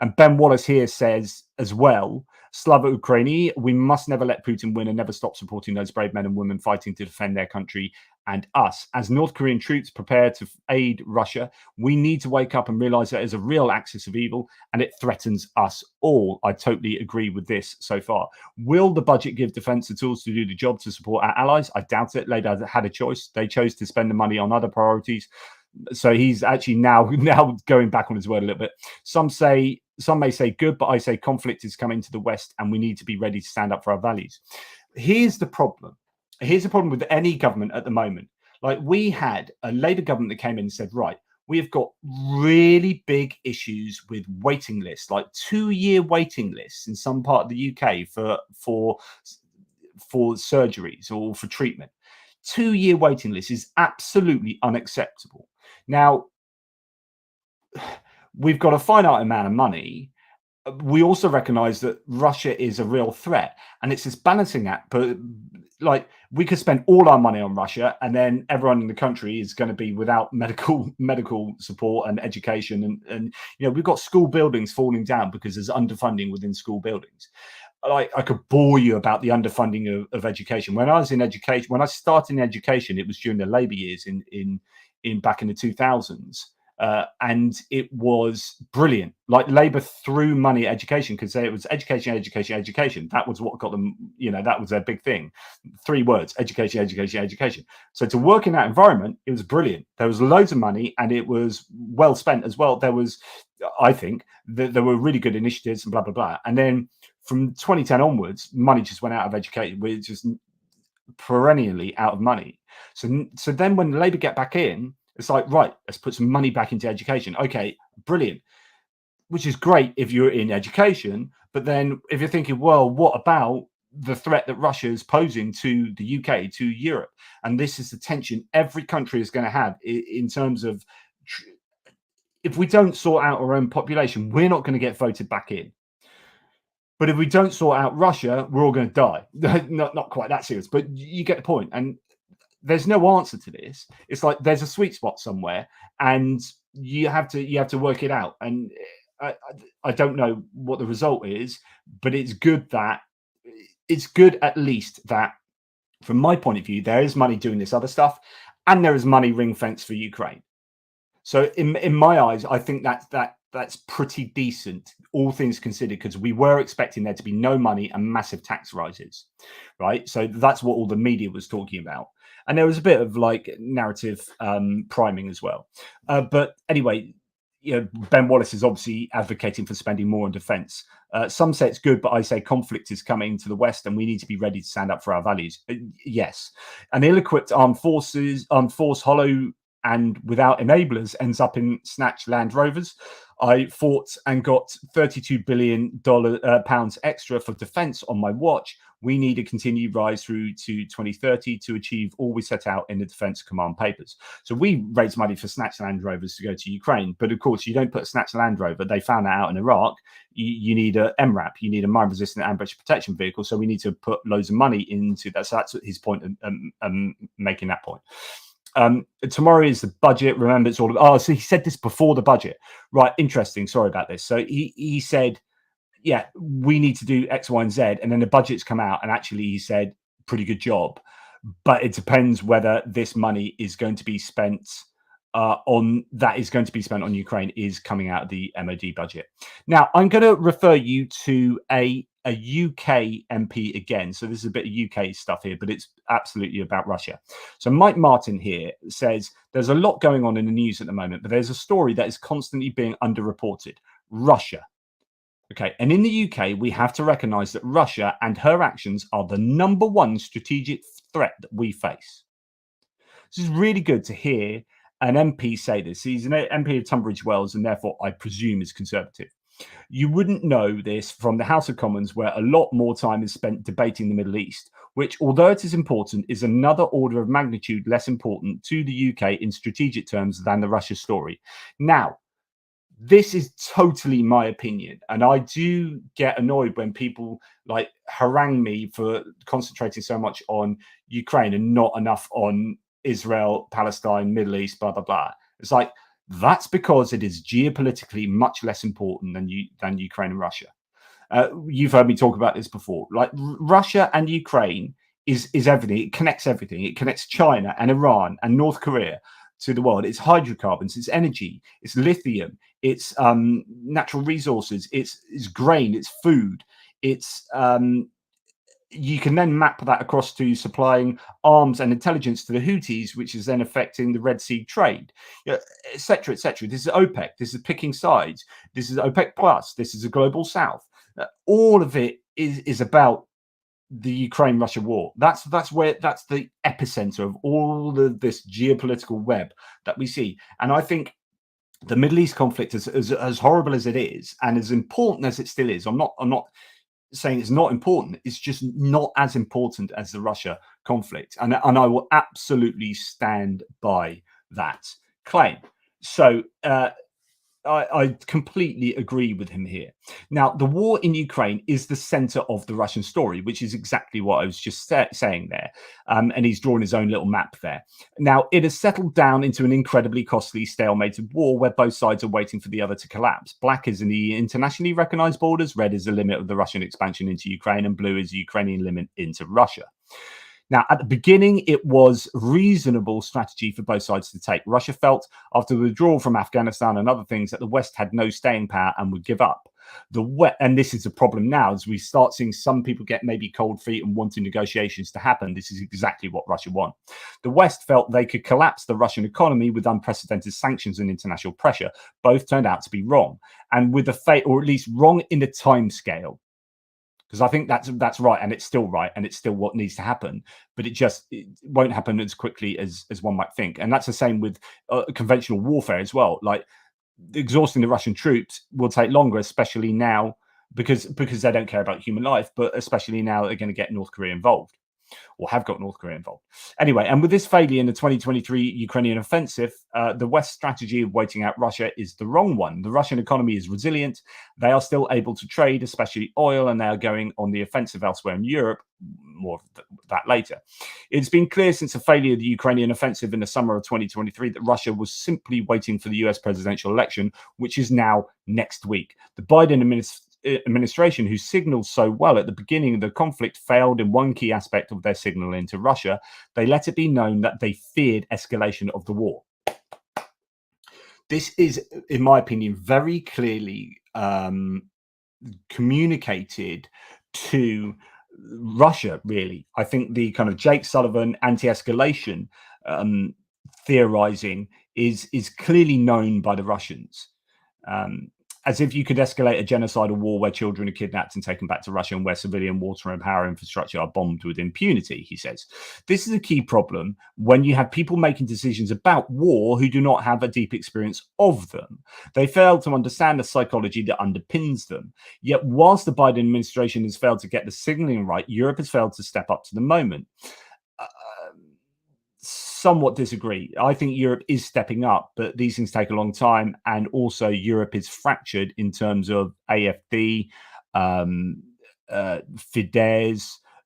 And Ben Wallace here says as well, Slava Ukraini, we must never let Putin win and never stop supporting those brave men and women fighting to defend their country and us. As North Korean troops prepare to aid Russia, we need to wake up and realize that it's a real axis of evil and it threatens us all. I totally agree with this so far. Will the budget give defense the tools to do the job to support our allies? I doubt it. Labour had a choice. They chose to spend the money on other priorities. So he's actually now going back on his word a little bit. Some may say good, but I say conflict is coming to the West and we need to be ready to stand up for our values. Here's the problem. Here's the problem with any government at the moment. Like, we had a Labour government that came in and said, right, we have got really big issues with waiting lists, like 2-year waiting lists in some part of the UK for surgeries or for treatment. 2-year waiting list is absolutely unacceptable. Now, we've got a finite amount of money. We also recognize that Russia is a real threat, and it's this balancing act. But like, we could spend all our money on Russia, and then everyone in the country is going to be without medical support and education, and you know, we've got school buildings falling down because there's underfunding within school buildings. Like, I could bore you about the underfunding of education. When I was in education, when I started in education, it was during the Labour years in back in the 2000s. And it was brilliant. Like, Labour threw money at education because it was education. That was what got them, you know, that was their big thing. 3 words: education. So to work in that environment, it was brilliant. There was loads of money and it was well spent as well. There was, I think, there were really good initiatives and blah, blah, blah. And then from 2010 onwards, money just went out of education. We're just perennially out of money. So then when Labour get back in, it's like, right, let's put some money back into education. Okay, brilliant. Which is great if you're in education, But then if you're thinking, well, what about the threat that Russia is posing to the UK, to Europe? And this is the tension every country is going to have in terms of if we don't sort out our own population, we're not going to get voted back in. But if we don't sort out Russia, we're all going to die. Not quite that serious, but you get the point. And there's no answer to this. It's like there's a sweet spot somewhere, and you have to work it out. And I don't know what the result is, but it's good at least that, from my point of view, there is money doing this other stuff, and there is money ring fenced for Ukraine. So in my eyes, I think that's pretty decent, all things considered, because we were expecting there to be no money and massive tax rises, right? So that's what all the media was talking about. And there was a bit of like narrative priming as well. But anyway, Ben Wallace is obviously advocating for spending more on defense. Some say it's good, but I say conflict is coming to the West and we need to be ready to stand up for our values. Yes. An ill-equipped armed force hollow and without enablers ends up in snatched Land Rovers. I fought and got $32 billion pounds extra for defense on my watch. We need a continued rise through to 2030 to achieve all we set out in the Defence Command Papers. So we raised money for snatched Land Rovers to go to Ukraine. But of course, you don't put a snatched Land Rover. They found that out in Iraq. You need a MRAP. You need a mine-resistant ambush protection vehicle. So we need to put loads of money into that. So that's his point, making that point. Tomorrow is the budget. Remember, it's all about, so he said this before the budget, right? Interesting. Sorry about this. So he said, yeah, we need to do X, Y, and Z, and then the budget's come out, and actually he said, pretty good job, but it depends whether this money is going to be spent on Ukraine is coming out of the MOD budget. Now, I'm going to refer you to a UK MP again. So this is a bit of UK stuff here, but it's absolutely about Russia. So Mike Martin here says there's a lot going on in the news at the moment, but there's a story that is constantly being underreported. Russia. Okay, and in the UK, we have to recognize that Russia and her actions are the number one strategic threat that we face. This is really good to hear an MP say this. He's an MP of Tunbridge Wells, and therefore, I presume, is Conservative. You wouldn't know this from the House of Commons, where a lot more time is spent debating the Middle East, which, although it is important, is another order of magnitude less important to the UK in strategic terms than the Russia story. Now, this is totally my opinion, and I do get annoyed when people like harangue me for concentrating so much on Ukraine and not enough on Israel, Palestine, Middle East, blah, blah, blah. It's like, that's because it is geopolitically much less important than Ukraine and Russia. You've heard me talk about this before. Like Russia and Ukraine is everything. It connects everything. It connects China and Iran and North Korea to the world. It's hydrocarbons, it's energy, it's lithium, it's natural resources, it's grain, it's food, it's you can then map that across to supplying arms and intelligence to the Houthis, which is then affecting the Red Sea trade, et cetera, et cetera. This is OPEC. This is picking sides. This is OPEC Plus. This is a global South. All of it is about the Ukraine-Russia war. That's the epicenter of all of this geopolitical web that we see. And I think the Middle East conflict is as horrible as it is, and as important as it still is. I'm not saying it's not important. It's just not as important as the Russia conflict, and I will absolutely stand by that claim. So I completely agree with him here. Now, the war in Ukraine is the center of the Russian story, which is exactly what I was just saying there. And he's drawn his own little map there. Now, it has settled down into an incredibly costly, stalemated war where both sides are waiting for the other to collapse. Black is in the internationally recognized borders, red is the limit of the Russian expansion into Ukraine, and blue is the Ukrainian limit into Russia. Now, at the beginning, it was reasonable strategy for both sides to take. Russia felt, after the withdrawal from Afghanistan and other things, that the West had no staying power and would give up. And this is a problem now, as we start seeing some people get maybe cold feet and wanting negotiations to happen. This is exactly what Russia want. The West felt they could collapse the Russian economy with unprecedented sanctions and international pressure. Both turned out to be wrong, and with a fate, or at least wrong in the time scale. Because I think that's right, and it's still right, and it's still what needs to happen, but it won't happen as quickly as one might think. And that's the same with conventional warfare as well. Like exhausting the Russian troops will take longer, especially now because they don't care about human life, but especially now they're going to get North Korea involved, or have got North Korea involved. Anyway, and with this failure in the 2023 Ukrainian offensive, the West's strategy of waiting out Russia is the wrong one. The Russian economy is resilient. They are still able to trade, especially oil, and they are going on the offensive elsewhere in Europe. More of that later. It's been clear since the failure of the Ukrainian offensive in the summer of 2023 that Russia was simply waiting for the US presidential election, which is now next week. The Biden administration, who signaled so well at the beginning of the conflict, failed in one key aspect of their signaling to Russia. They let it be known that they feared escalation of the war. This is, in my opinion, very clearly communicated to Russia, really. I think the kind of Jake Sullivan anti-escalation theorizing is clearly known by the Russians. As if you could escalate a genocidal war where children are kidnapped and taken back to Russia and where civilian water and power infrastructure are bombed with impunity, he says. This is a key problem when you have people making decisions about war who do not have a deep experience of them. They fail to understand the psychology that underpins them. Yet whilst the Biden administration has failed to get the signaling right, Europe has failed to step up to the moment. Somewhat disagree. I think Europe is stepping up, but these things take a long time. And also Europe is fractured in terms of AfD, Fidesz,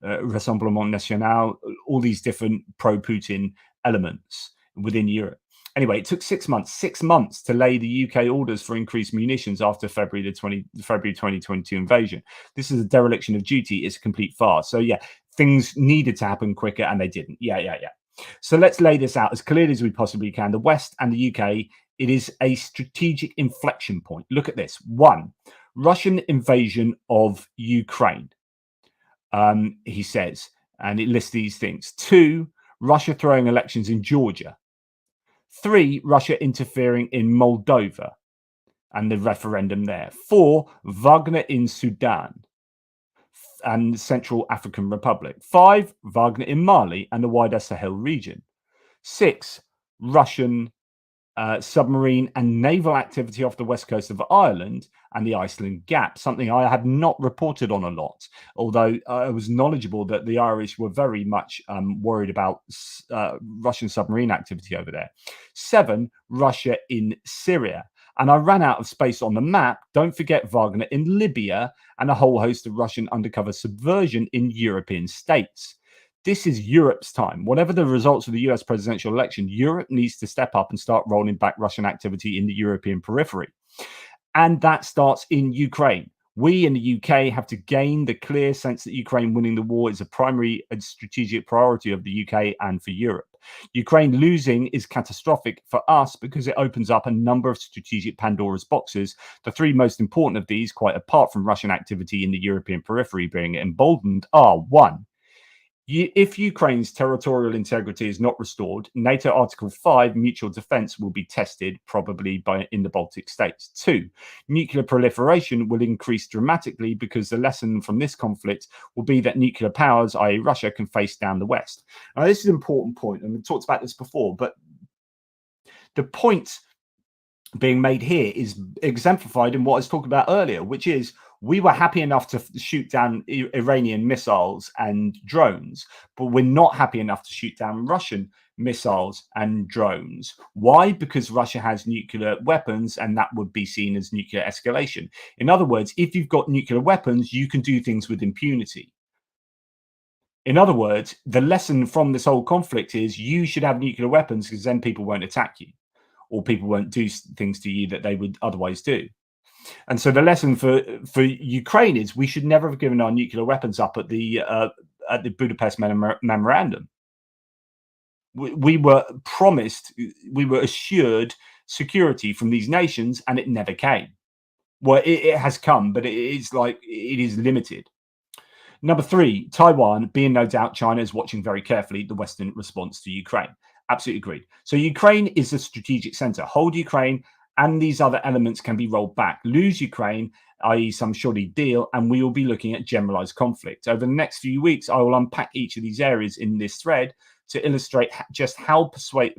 Rassemblement National, all these different pro-Putin elements within Europe. Anyway, it took 6 months to lay the UK orders for increased munitions after February 2022 invasion. This is a dereliction of duty. It's a complete farce. So yeah, things needed to happen quicker and they didn't. Yeah. So let's lay this out as clearly as we possibly can. The West and the UK, it is a strategic inflection point. Look at this. 1, Russian invasion of Ukraine, he says, and it lists these things. 2, Russia throwing elections in Georgia. 3, Russia interfering in Moldova and the referendum there. 4, Wagner in Sudan and Central African Republic. 5, Wagner in Mali and the wider Sahel region. 6, Russian submarine and naval activity off the west coast of Ireland and the Iceland Gap, something I have not reported on a lot, although I was knowledgeable that the Irish were very much worried about Russian submarine activity over there. 7, Russia in Syria. And I ran out of space on the map. Don't forget Wagner in Libya and a whole host of Russian undercover subversion in European states. This is Europe's time. Whatever the results of the US presidential election, Europe needs to step up and start rolling back Russian activity in the European periphery. And that starts in Ukraine. We in the UK have to gain the clear sense that Ukraine winning the war is a primary and strategic priority of the UK and for Europe. Ukraine losing is catastrophic for us because it opens up a number of strategic Pandora's boxes. The 3 most important of these, quite apart from Russian activity in the European periphery being emboldened, are 1, if Ukraine's territorial integrity is not restored, NATO Article 5 mutual defense will be tested, probably in the Baltic states. 2, nuclear proliferation will increase dramatically because the lesson from this conflict will be that nuclear powers, i.e. Russia, can face down the West. Now, this is an important point, and we talked about this before, but the point being made here is exemplified in what I was talking about earlier, which is we were happy enough to shoot down Iranian missiles and drones, but we're not happy enough to shoot down Russian missiles and drones. Why? Because Russia has nuclear weapons, and that would be seen as nuclear escalation. In other words, if you've got nuclear weapons, you can do things with impunity. In other words, the lesson from this whole conflict is you should have nuclear weapons because then people won't attack you, or people won't do things to you that they would otherwise do. And so the lesson for Ukraine is we should never have given our nuclear weapons up at the Budapest memorandum. We were promised, we were assured security from these nations, and it never came. Well, it has come, but it is limited. Number 3, Taiwan, being no doubt China is watching very carefully the Western response to Ukraine. Absolutely agreed. So Ukraine is a strategic center. Hold Ukraine, and these other elements can be rolled back. Lose Ukraine, i.e. some shoddy deal, and we will be looking at generalized conflict. Over the next few weeks, I will unpack each of these areas in this thread to illustrate just how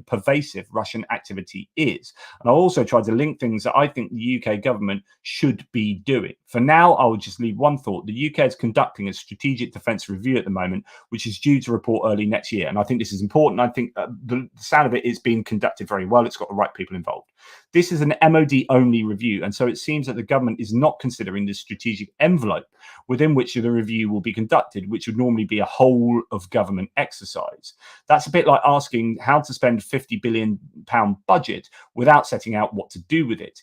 pervasive Russian activity is. And I'll also try to link things that I think the UK government should be doing. For now, I will just leave one thought. The UK is conducting a strategic defence review at the moment, which is due to report early next year. And I think this is important. I think the sound of it is being conducted very well. It's got the right people involved. This is an MOD-only review, and so it seems that the government is not considering the strategic envelope within which the review will be conducted, which would normally be a whole of government exercise. That's a bit like asking how to spend £50 billion budget without setting out what to do with it.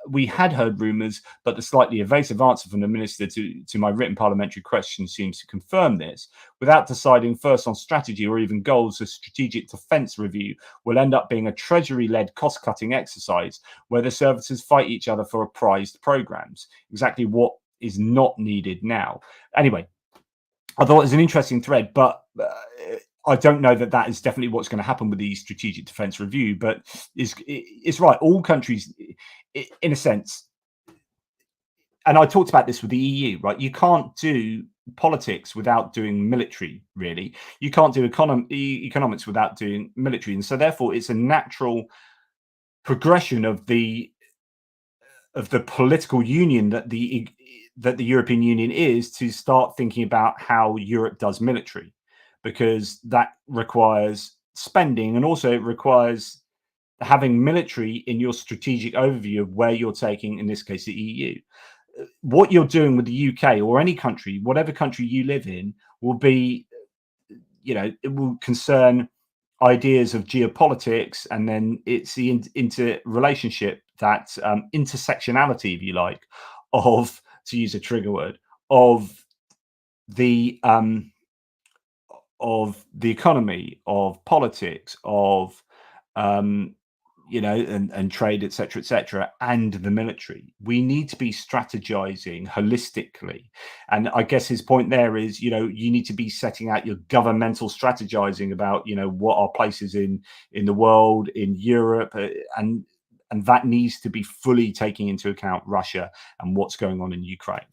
We had heard rumours, but the slightly evasive answer from the minister to my written parliamentary question seems to confirm this. Without deciding first on strategy or even goals, a strategic defence review will end up being a Treasury-led cost-cutting exercise where the services fight each other for prized programmes. Exactly what is not needed now. Anyway, I thought it was an interesting thread, but I don't know that that is definitely what's going to happen with the strategic defence review. But it's right. All countries, in a sense, and I talked about this with the EU, right? You can't do politics without doing military, really. You can't do economics without doing military. And so therefore it's a natural progression of the political union that the European Union is to start thinking about how Europe does military, because that requires spending, and also it requires having military in your strategic overview of where you're taking, in this case, the EU. What you're doing with the UK or any country, whatever country you live in, will be, it will concern ideas of geopolitics, and then it's the interrelationship, that intersectionality, if you like, of, to use a trigger word, of the economy, of politics, of and trade, etc., and the military. We need to be strategizing holistically. And I guess his point there is, you need to be setting out your governmental strategizing about, what our places in the world, in Europe, and that needs to be fully taking into account Russia and what's going on in Ukraine.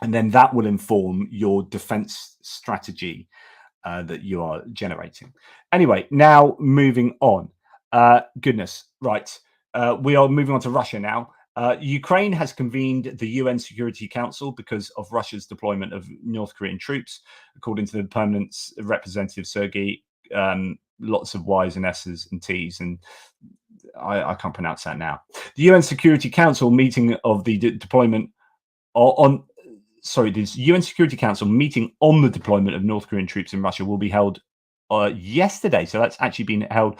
And then that will inform your defense strategy that you are generating. Anyway, now moving on. Right. We are moving on to Russia now. Ukraine has convened the UN Security Council because of Russia's deployment of North Korean troops, according to the permanent representative Sergei. Lots of Y's and S's and T's, and I can't pronounce that now. The UN Security Council meeting of the deployment the UN Security Council meeting on the deployment of North Korean troops in Russia will be held yesterday. So that's actually been held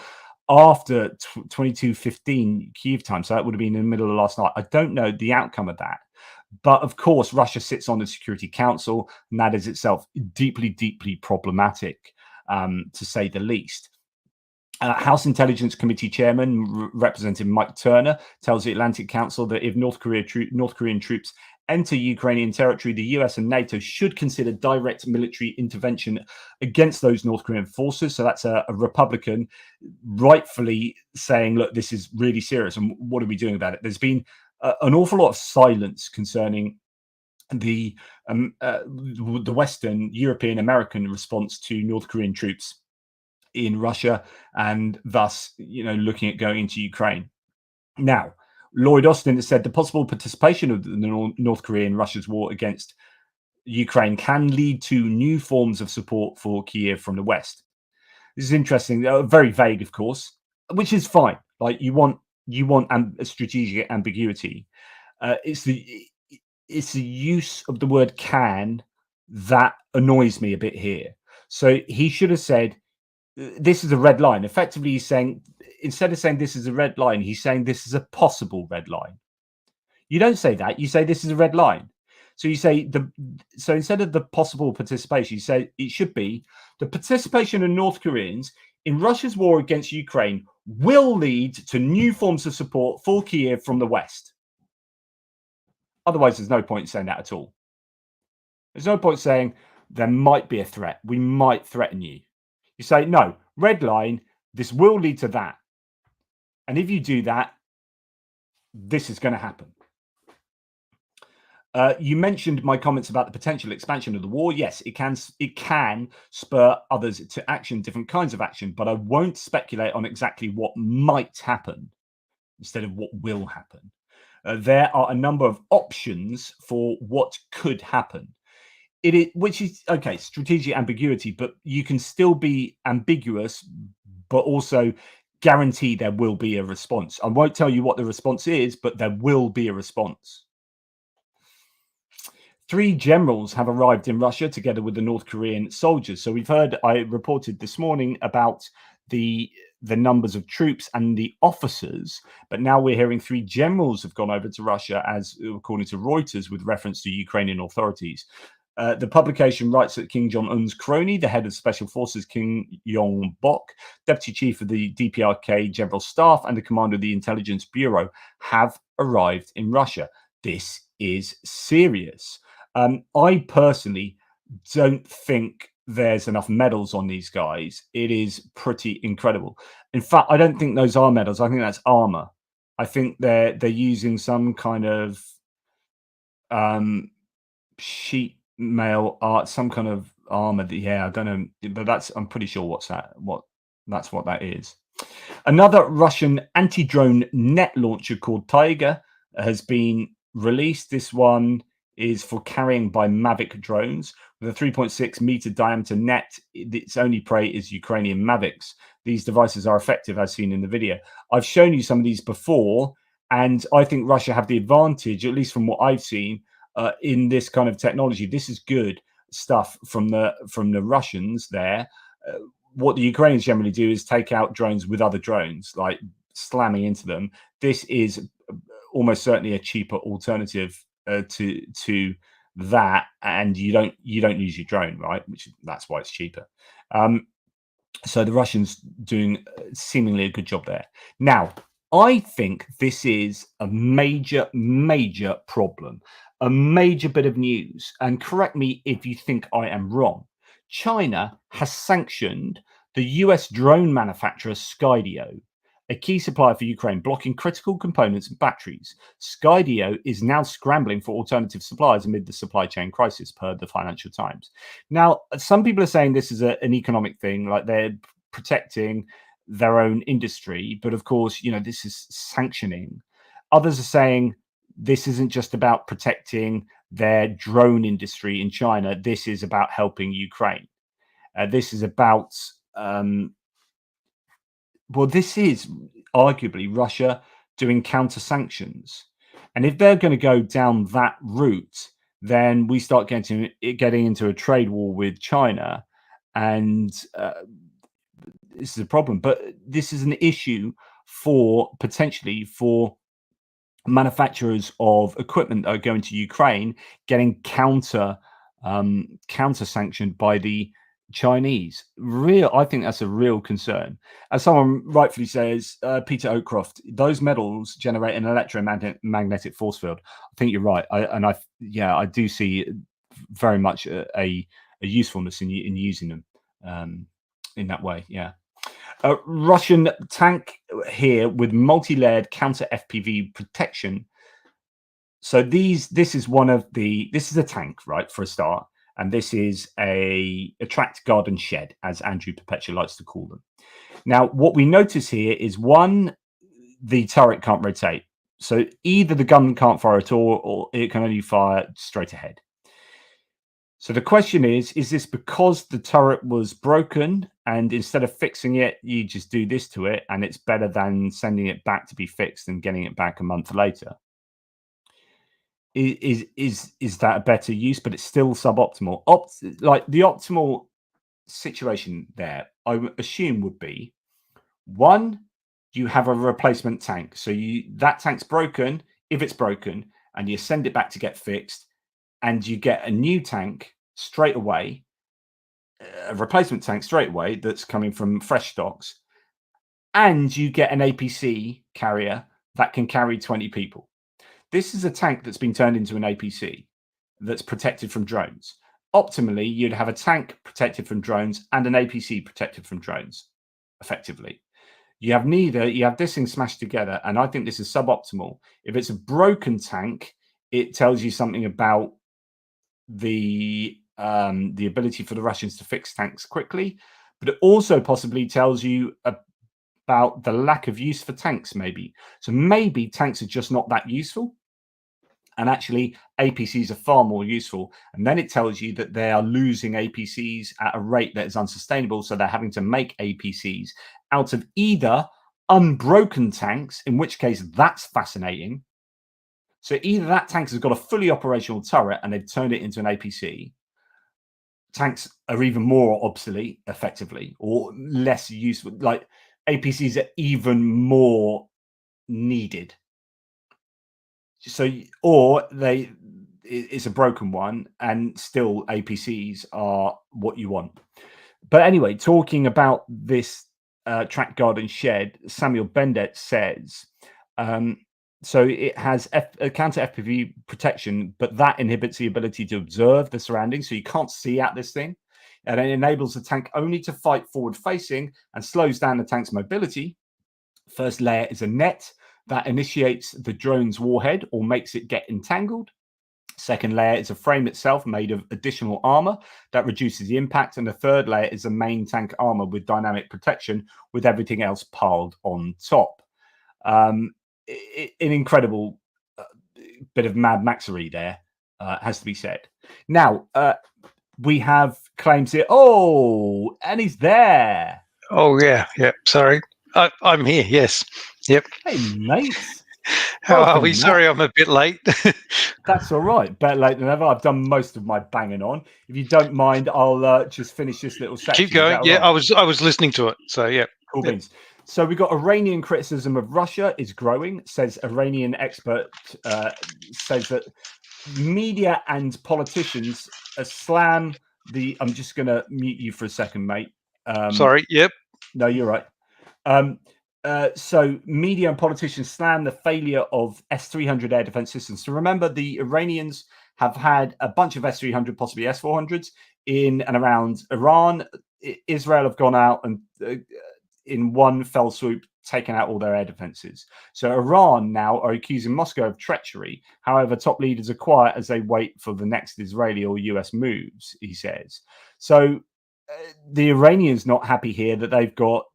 after 22:15 Kyiv time. So that would have been in the middle of last night. I don't know the outcome of that. But of course, Russia sits on the Security Council, and that is itself deeply, deeply problematic, to say the least. House Intelligence Committee Chairman, Representative Mike Turner, tells the Atlantic Council that if North Korean troops enter Ukrainian territory, the US and NATO should consider direct military intervention against those North Korean forces. So that's a Republican rightfully saying, look, this is really serious, and what are we doing about it? There's been an awful lot of silence concerning the Western, European, American response to North Korean troops in Russia, and thus, looking at going into Ukraine. Now, Lloyd Austin has said the possible participation of the North Korea in Russia's war against Ukraine can lead to new forms of support for Kyiv from the West. This is interesting. Very vague, of course, which is fine. Like you want a strategic ambiguity. It's the use of the word "can" that annoys me a bit here. So he should have said, this is a red line. Effectively, he's saying, instead of saying this is a red line, he's saying this is a possible red line. You don't say that. You say this is a red line. So you say so instead of the possible participation, you say it should be the participation of North Koreans in Russia's war against Ukraine will lead to new forms of support for Kyiv from the West. Otherwise, there's no point in saying that at all. There's no point saying there might be a threat. We might threaten you. You say, no, red line, this will lead to that. And if you do that, this is going to happen. You mentioned my comments about the potential expansion of the war. Yes, it can spur others to action, different kinds of action, but I won't speculate on exactly what might happen instead of what will happen. There are a number of options for what could happen. Which is okay, strategic ambiguity, but you can still be ambiguous, but also guarantee there will be a response. I won't tell you what the response is, but there will be a response. 3 generals have arrived in Russia together with the North Korean soldiers. So I reported this morning about the numbers of troops and the officers, but now we're hearing 3 generals have gone over to Russia, as according to Reuters, with reference to Ukrainian authorities. The publication writes that Kim Jong-un's crony, the head of Special Forces Kim Yong-bok, deputy chief of the DPRK General Staff, and the commander of the Intelligence Bureau have arrived in Russia. This is serious. I personally don't think there's enough medals on these guys. It is pretty incredible. In fact, I don't think those are medals. I think that's armor. I think they're using some kind of sheet mail art, some kind of armor. I don't know, but I'm pretty sure what that is. Another Russian anti-drone net launcher called Tiger has been released. This one is for carrying by Mavic drones. With a 3.6 meter diameter net, its only prey is Ukrainian Mavics. These devices are effective, as seen in the video. I've shown you some of these before, and I think Russia have the advantage, at least from what I've seen, in this kind of technology. This is good stuff from the Russians there. What the Ukrainians generally do is take out drones with other drones, like slamming into them. This is almost certainly a cheaper alternative to that, and you don't use your drone, right? That's why it's cheaper. So the Russians doing seemingly a good job there. Now, I think this is a major problem, a major bit of news. And correct me if you think I am wrong. China has sanctioned the US drone manufacturer Skydio, a key supplier for Ukraine, blocking critical components and batteries. Skydio is now scrambling for alternative suppliers amid the supply chain crisis, per the Financial Times. Now, some people are saying this is an economic thing, like they're protecting their own industry, but of course, this is sanctioning. Others are saying this isn't just about protecting their drone industry in China. This is about helping Ukraine. This is about this is arguably Russia doing counter sanctions. And if they're going to go down that route, then we start getting into a trade war with China. And this is a problem. But this is an issue potentially for manufacturers of equipment that are going to Ukraine getting counter sanctioned by the Chinese. I think that's a real concern. As someone rightfully says, Peter Oakcroft, those metals generate an electromagnetic force field. I think you're right. I do see very much a usefulness in using them in that way. Yeah. A Russian tank here with multi-layered counter FPV protection. So this is a tank, right, for a start. And this is a tracked garden shed, as Andrew Perpetua likes to call them. Now, what we notice here is the turret can't rotate. So either the gun can't fire at all, or it can only fire straight ahead. So the question is this because the turret was broken and instead of fixing it, you just do this to it and it's better than sending it back to be fixed and getting it back a month later? Is that a better use? But it's still suboptimal. Like the optimal situation there, I would assume, would be one, you have a replacement tank. So that tank's broken, if it's broken, and you send it back to get fixed, and you get a new tank straight away, a replacement tank straight away that's coming from fresh stocks, and you get an APC carrier that can carry 20 people. This is a tank that's been turned into an APC that's protected from drones. Optimally, you'd have a tank protected from drones and an APC protected from drones, effectively. You have neither. You have this thing smashed together, and I think this is suboptimal. If it's a broken tank, it tells you something about the ability for the Russians to fix tanks quickly, but it also possibly tells you about the lack of use for tanks, maybe. So maybe tanks are just not that useful. And actually, APCs are far more useful. And then it tells you that they are losing APCs at a rate that is unsustainable. So they're having to make APCs out of either unbroken tanks, in which case that's fascinating. So either that tank has got a fully operational turret and they've turned it into an APC. Tanks are even more obsolete, effectively, or less useful. Like APCs are even more needed. So, or it's a broken one, and still APCs are what you want. But anyway, talking about this track garden shed, Samuel Bendet says, so it has counter FPV protection, but that inhibits the ability to observe the surroundings, so you can't see out this thing. And it enables the tank only to fight forward facing and slows down the tank's mobility. First layer is a net that initiates the drone's warhead or makes it get entangled. Second layer is a frame itself made of additional armor that reduces the impact. And the third layer is a main tank armor with dynamic protection with everything else piled on top. An incredible bit of Mad Maxery there, has to be said. Now, we have claims here. Oh, and he's there. Oh, yeah. Sorry. I'm here. Yes. Yep. Hey, mate. How Welcome, are we? Matt. Sorry, I'm a bit late. That's all right. Better late than ever. I've done most of my banging on. If you don't mind, I'll just finish this little section. Keep going. Yeah, right? I was listening to it. So yeah. Cool beans. So we got Iranian criticism of Russia is growing, says Iranian expert, says that media and politicians slam the. I'm just going to mute you for a second, mate. Sorry. Yep. No, you're right. So media and politicians slam the failure of S-300 air defense systems. So remember, the Iranians have had a bunch of S-300, possibly S-400s in and around Iran. Israel have gone out and in one fell swoop taken out all their air defenses. So Iran now are accusing Moscow of treachery. However, top leaders are quiet as they wait for the next Israeli or US moves, he says. So the Iranians not happy here that they've got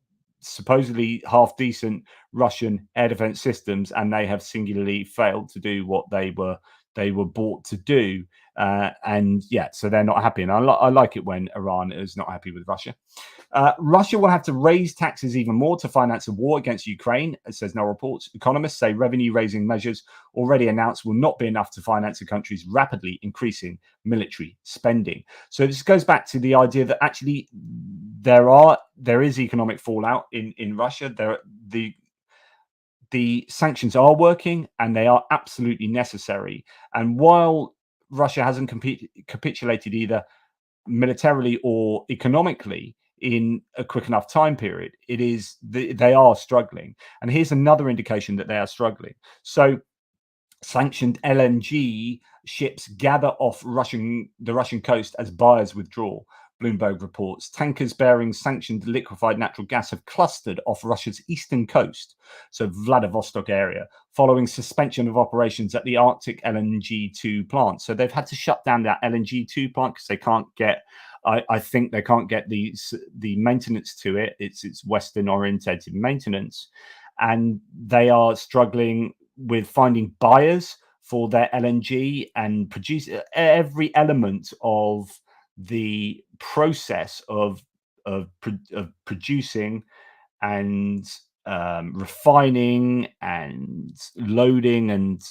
supposedly half decent Russian air defense systems, and they have singularly failed to do what they were bought to do. And yeah, so they're not happy. And I like it when Iran is not happy with Russia. Russia will have to raise taxes even more to finance a war against Ukraine, it says no reports. Economists say revenue-raising measures already announced will not be enough to finance the country's rapidly increasing military spending. So this goes back to the idea that actually there is economic fallout in Russia. The sanctions are working and they are absolutely necessary. And while Russia hasn't capitulated either militarily or economically in a quick enough time period, they are struggling. And here's another indication that they are struggling. So sanctioned LNG ships gather off the Russian coast as buyers withdraw. Bloomberg reports tankers bearing sanctioned liquefied natural gas have clustered off Russia's eastern coast, so Vladivostok area, following suspension of operations at the Arctic LNG-2 plant. So they've had to shut down that LNG-2 plant because they can't get, I think they can't get the maintenance to it. It's Western orientated maintenance, and they are struggling with finding buyers for their LNG and produce every element of the process of producing and refining and loading and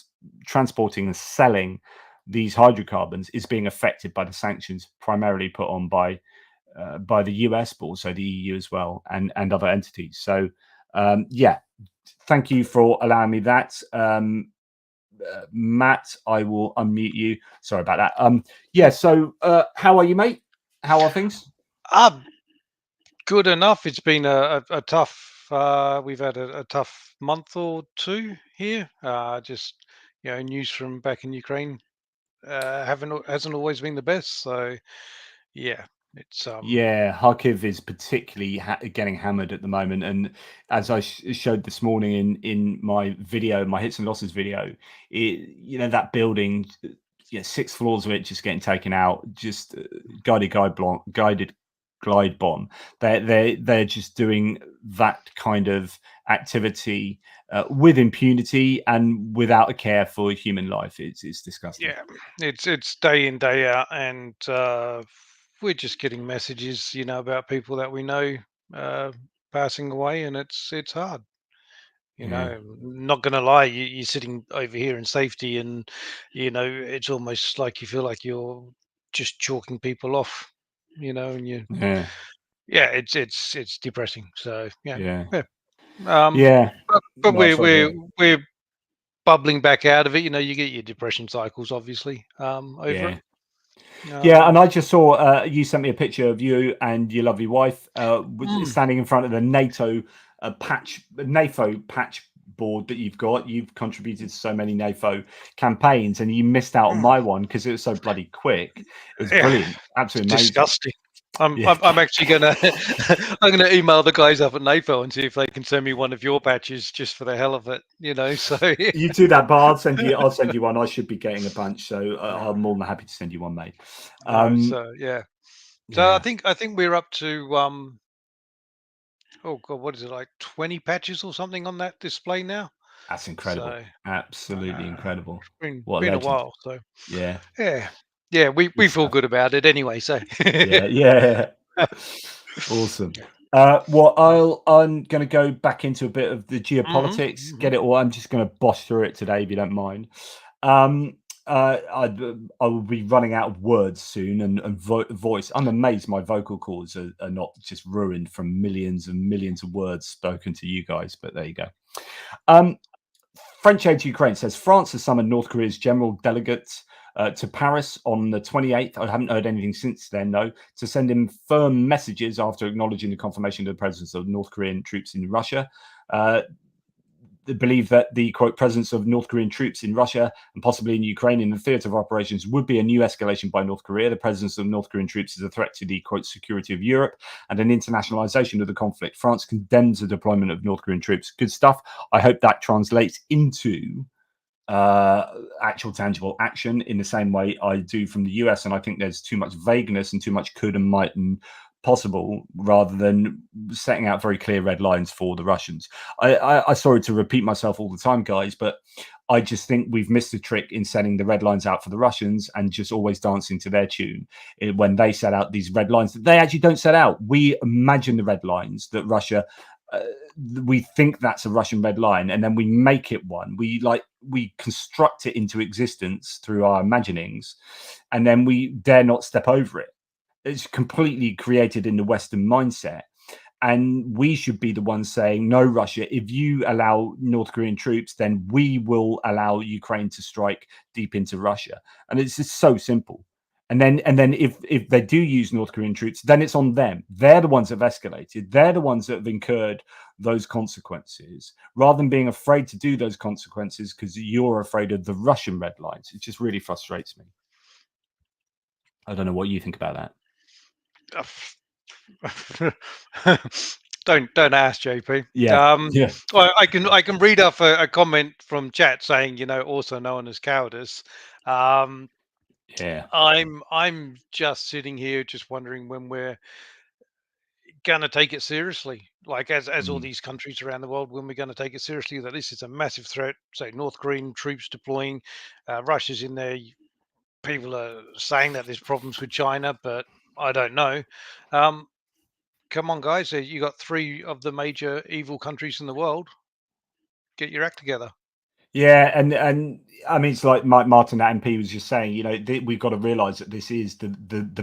transporting and selling these hydrocarbons is being affected by the sanctions primarily put on by the US, but also the EU as well, and other entities. So yeah, thank you for allowing me that. Matt, I will unmute you. Sorry about that. Yeah, so how are you, mate? How are things? Good enough. It's been a tough, we've had a tough month or two here. Just, news from back in Ukraine hasn't always been the best. So, yeah. It's Yeah, Kharkiv is particularly getting hammered at the moment, and as I showed this morning in my video, my hits and losses video, that building, 6 floors of it just getting taken out, just guided glide bomb. They're just doing that kind of activity with impunity and without a care for human life. It's disgusting. yeah, it's day in day out, and we're just getting messages, about people that we know uh, passing away, and it's hard. Yeah, Not gonna lie, you're sitting over here in safety, and it's almost like you feel like you're just chalking people off, and yeah, yeah, it's depressing. So yeah, yeah, yeah. Um, yeah. but No, we're sorry, go we're ahead. we're bubbling back out of it. You get your depression cycles, obviously, over Yeah. it. Yeah, and Um, I just saw you sent me a picture of you and your lovely wife mm, standing in front of the NATO patch board that you've got. You've contributed to so many NATO campaigns, and you missed out on mm, my one because it was so bloody quick. It was yeah, brilliant, it's absolutely amazing. disgusting. I'm Yeah, I'm, I'm actually gonna I'm gonna email the guys up at NAFO and see if they can send me one of your patches just for the hell of it. So yeah. you do that, but I'll send you one. I should be getting a bunch, so I'm more than happy to send you one, mate. No, Um, so yeah. So I yeah, think I think we're up to oh god, what is it, like 20 patches or something on that display now? that's incredible, So absolutely incredible. it's been What a been a legend. while. So Yeah, yeah. Yeah, we good feel stuff. good about it anyway. So Yeah, yeah. Awesome. Well, I'm going to go back into a bit of the hmm geopolitics. hmm Get it all. I'm just going to bosh through it today, if you don't mind. Um, I will be running out of words soon, and voice. I'm amazed my vocal cords are not just ruined from millions and millions of words spoken to you guys. But there you go. Um, French aid to Ukraine says France has summoned North Korea's general delegate to Paris on the 28th. I haven't heard anything since then, though, to send him firm messages after acknowledging the confirmation of the presence of North Korean troops in Russia. Uh, they believe that the quote presence of North Korean troops in Russia and possibly in Ukraine in the theater of operations would be a new escalation by North Korea. The presence of North Korean troops is a threat to the quote security of Europe and an internationalization of the conflict. France condemns the deployment of North Korean troops. Good stuff. I hope that translates into actual tangible action in the same way I do from the US. And I think there's too much vagueness and too much could and might and possible rather than setting out very clear red lines for the Russians. I sorry to repeat myself all the time, guys, but I just think we've missed a trick in setting the red lines out for the Russians and just always dancing to their tune when they set out these red lines that they actually don't set out. We imagine the red lines that Russia uh, we think that's a Russian red line, and then we make it one. We construct it into existence through our imaginings, and then we dare not step over it. It's completely created in the Western mindset. And we should be the ones saying, no, Russia, if you allow North Korean troops, then we will allow Ukraine to strike deep into Russia. And it's just so simple. And then if they do use North Korean troops, then it's on them. They're the ones that have escalated. They're the ones that have incurred those consequences, rather than being afraid to do those consequences because you're afraid of the Russian red lines. It just really frustrates me. I don't know what you think about that. don't ask, JP. Yeah, yeah, Well, I can read off a comment from chat saying, also known as cowardice. Um, yeah. I'm just sitting here just wondering when we're gonna take it seriously. Like as all Mm. these countries around the world, when we're gonna take it seriously that this is a massive threat. Say North Korean troops deploying, Russia's in there. People are saying that there's problems with China, but I don't know. Um, Come on, guys! You got three of the major evil countries in the world. Get your act together. Yeah, and I mean, it's like Mike Martin, that MP, was just saying, we've got to realise that this is the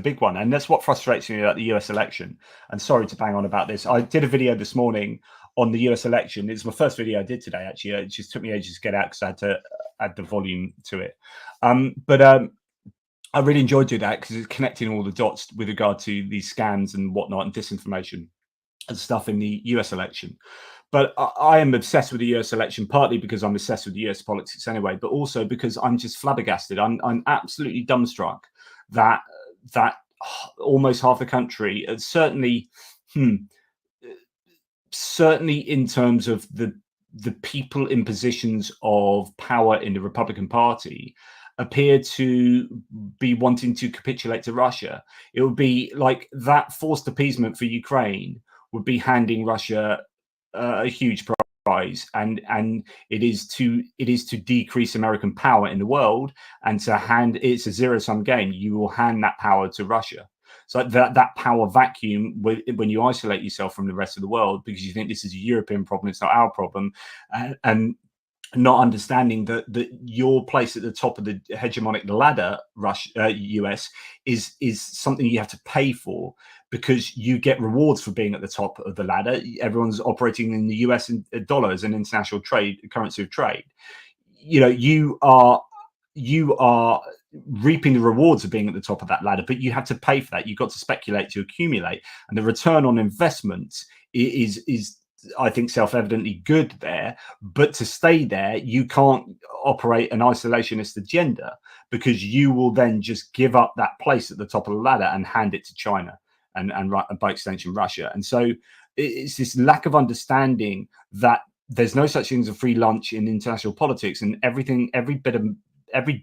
big one, and that's what frustrates me about the US election. And sorry to bang on about this. I did a video this morning on the US election. It's my first video I did today. Actually, it just took me ages to get out because I had to add the volume to it. But I really enjoyed doing that because it's connecting all the dots with regard to these scams and whatnot and disinformation and stuff in the US election. But I am obsessed with the US election, partly because I'm obsessed with the US politics anyway, but also because I'm just flabbergasted. I'm absolutely dumbstruck that almost half the country. Certainly, hmm, certainly in terms of the people in positions of power in the Republican Party appear to be wanting to capitulate to Russia. It would be like that forced appeasement for Ukraine would be handing Russia a huge prize, and it is to decrease American power in the world, and to hand it's a zero sum game. You will hand that power to Russia. So that power vacuum, when you isolate yourself from the rest of the world because you think this is a European problem, it's not our problem, and not understanding that your place at the top of the hegemonic ladder, US, is something you have to pay for because you get rewards for being at the top of the ladder. Everyone's operating in the US in dollars and international trade, currency of trade. You are reaping the rewards of being at the top of that ladder, but you have to pay for that. You've got to speculate to accumulate, and the return on investment is I think self-evidently good there, but to stay there you can't operate an isolationist agenda, because you will then just give up that place at the top of the ladder and hand it to China and by extension Russia. And so it's this lack of understanding that there's no such thing as a free lunch in international politics, and every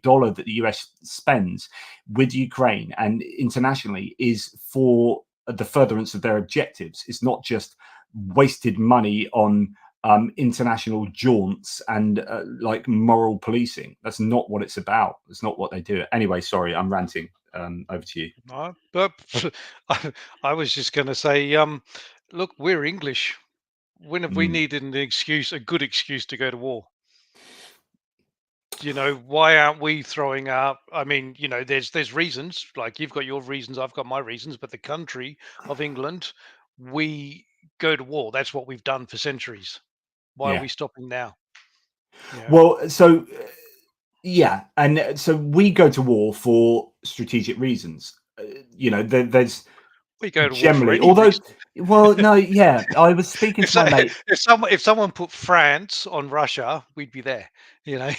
dollar that the US spends with Ukraine and internationally is for the furtherance of their objectives. It's not just wasted money on international jaunts and like moral policing. That's not what it's about. It's not what they do. Anyway, sorry, I'm ranting. Over to you. No, but I was just going to say, look, we're English. When have we Mm, needed a good excuse to go to war? Why aren't we throwing up? I mean, there's reasons. Like, you've got your reasons, I've got my reasons, but the country of England, we go to war. That's what we've done for centuries. Why are yeah. we stopping now? Yeah, Well, so yeah, and so we go to war for strategic reasons. There's we go to war for generally, any although, reason. well, no, yeah, I was speaking If to my so, mate. if someone put France on Russia, we'd be there. You know.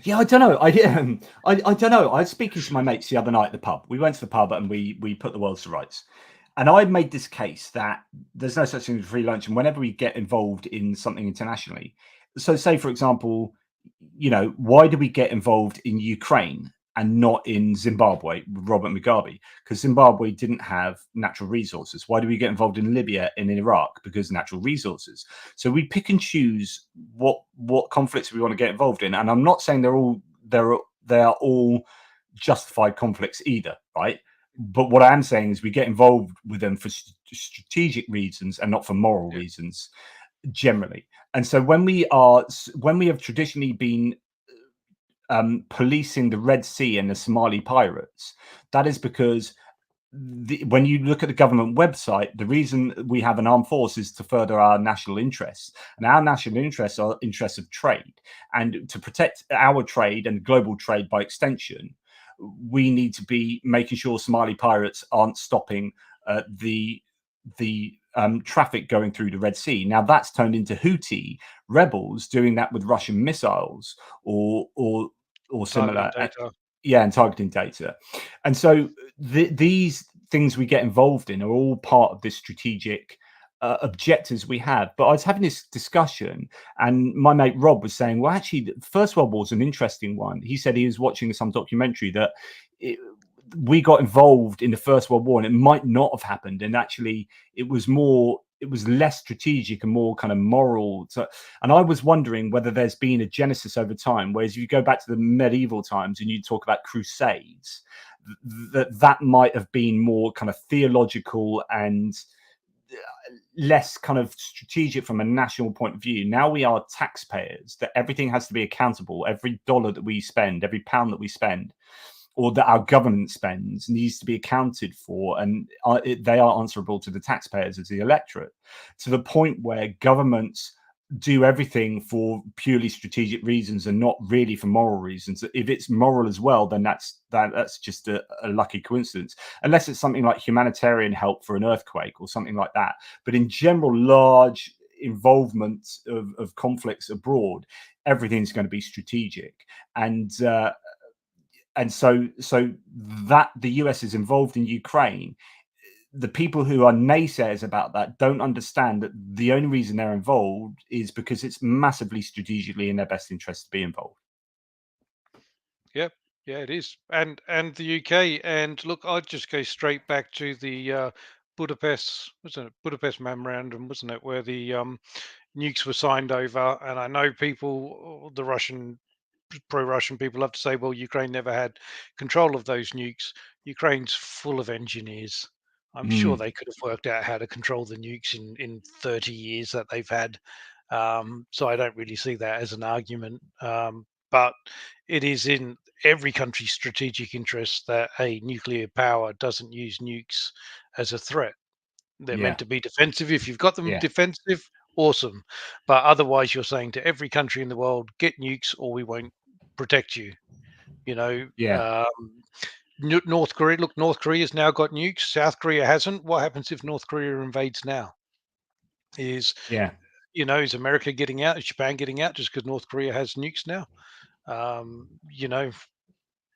Yeah, I don't know. I don't know. I was speaking to my mates the other night at the pub. We went to the pub and we put the world to rights. And I made this case that there's no such thing as free lunch. And whenever we get involved in something internationally, so say for example, why do we get involved in Ukraine and not in Zimbabwe with Robert Mugabe? Because Zimbabwe didn't have natural resources. Why do we get involved in Libya and in Iraq? Because natural resources. So we pick and choose what conflicts we want to get involved in. And I'm not saying they are all justified conflicts either, right? But what I am saying is we get involved with them for strategic reasons and not for moral Yeah. reasons generally. And so when we have traditionally been policing the Red Sea and the Somali pirates, that is because when you look at the government website, the reason we have an armed force is to further our national interests, and our national interests are interests of trade, and to protect our trade and global trade by extension, we need to be making sure Somali pirates aren't stopping the traffic going through the Red Sea. Now that's turned into Houthi rebels doing that with Russian missiles or Targeting similar. data. Yeah, and targeting data. And so these things we get involved in are all part of this strategic objectives we have. But I was having this discussion, and my mate Rob was saying, well, actually, the First World War is an interesting one. He said he was watching some documentary that we got involved in the First World War, and it might not have happened. And actually, it was less strategic and more kind of moral. So, and I was wondering whether there's been a genesis over time, whereas if you go back to the medieval times and you talk about crusades, that might have been more kind of theological and less kind of strategic from a national point of view. Now we are taxpayers, that everything has to be accountable. Every dollar that we spend, every pound that we spend, or that our government spends, needs to be accounted for, and they are answerable to the taxpayers as the electorate, to the point where governments do everything for purely strategic reasons and not really for moral reasons. If it's moral as well, then that's just a lucky coincidence, unless it's something like humanitarian help for an earthquake or something like that. But in general, large involvement of conflicts abroad, everything's going to be strategic. And and so that the US is involved in Ukraine, the people who are naysayers about that don't understand that the only reason they're involved is because it's massively strategically in their best interest to be involved. Yeah, yeah, it is. And the UK. And look, I'd just go straight back to the Budapest, wasn't it? Budapest Memorandum, wasn't it, where the nukes were signed over. And I know people, the Russian pro-Russian people love to say, well, Ukraine never had control of those nukes. Ukraine's full of engineers. I'm sure they could have worked out how to control the nukes in 30 years that they've had. So I don't really see that as an argument. But it is in every country's strategic interest that a nuclear power doesn't use nukes as a threat. They're Yeah, meant to be defensive. If you've got them yeah, defensive, awesome. But otherwise, you're saying to every country in the world, get nukes or we won't protect you. You know, yeah, North Korea. Look, North Korea's now got nukes. South Korea hasn't. What happens if North Korea invades now? Is yeah. is America getting out? Is Japan getting out just because North Korea has nukes now? Um, you know,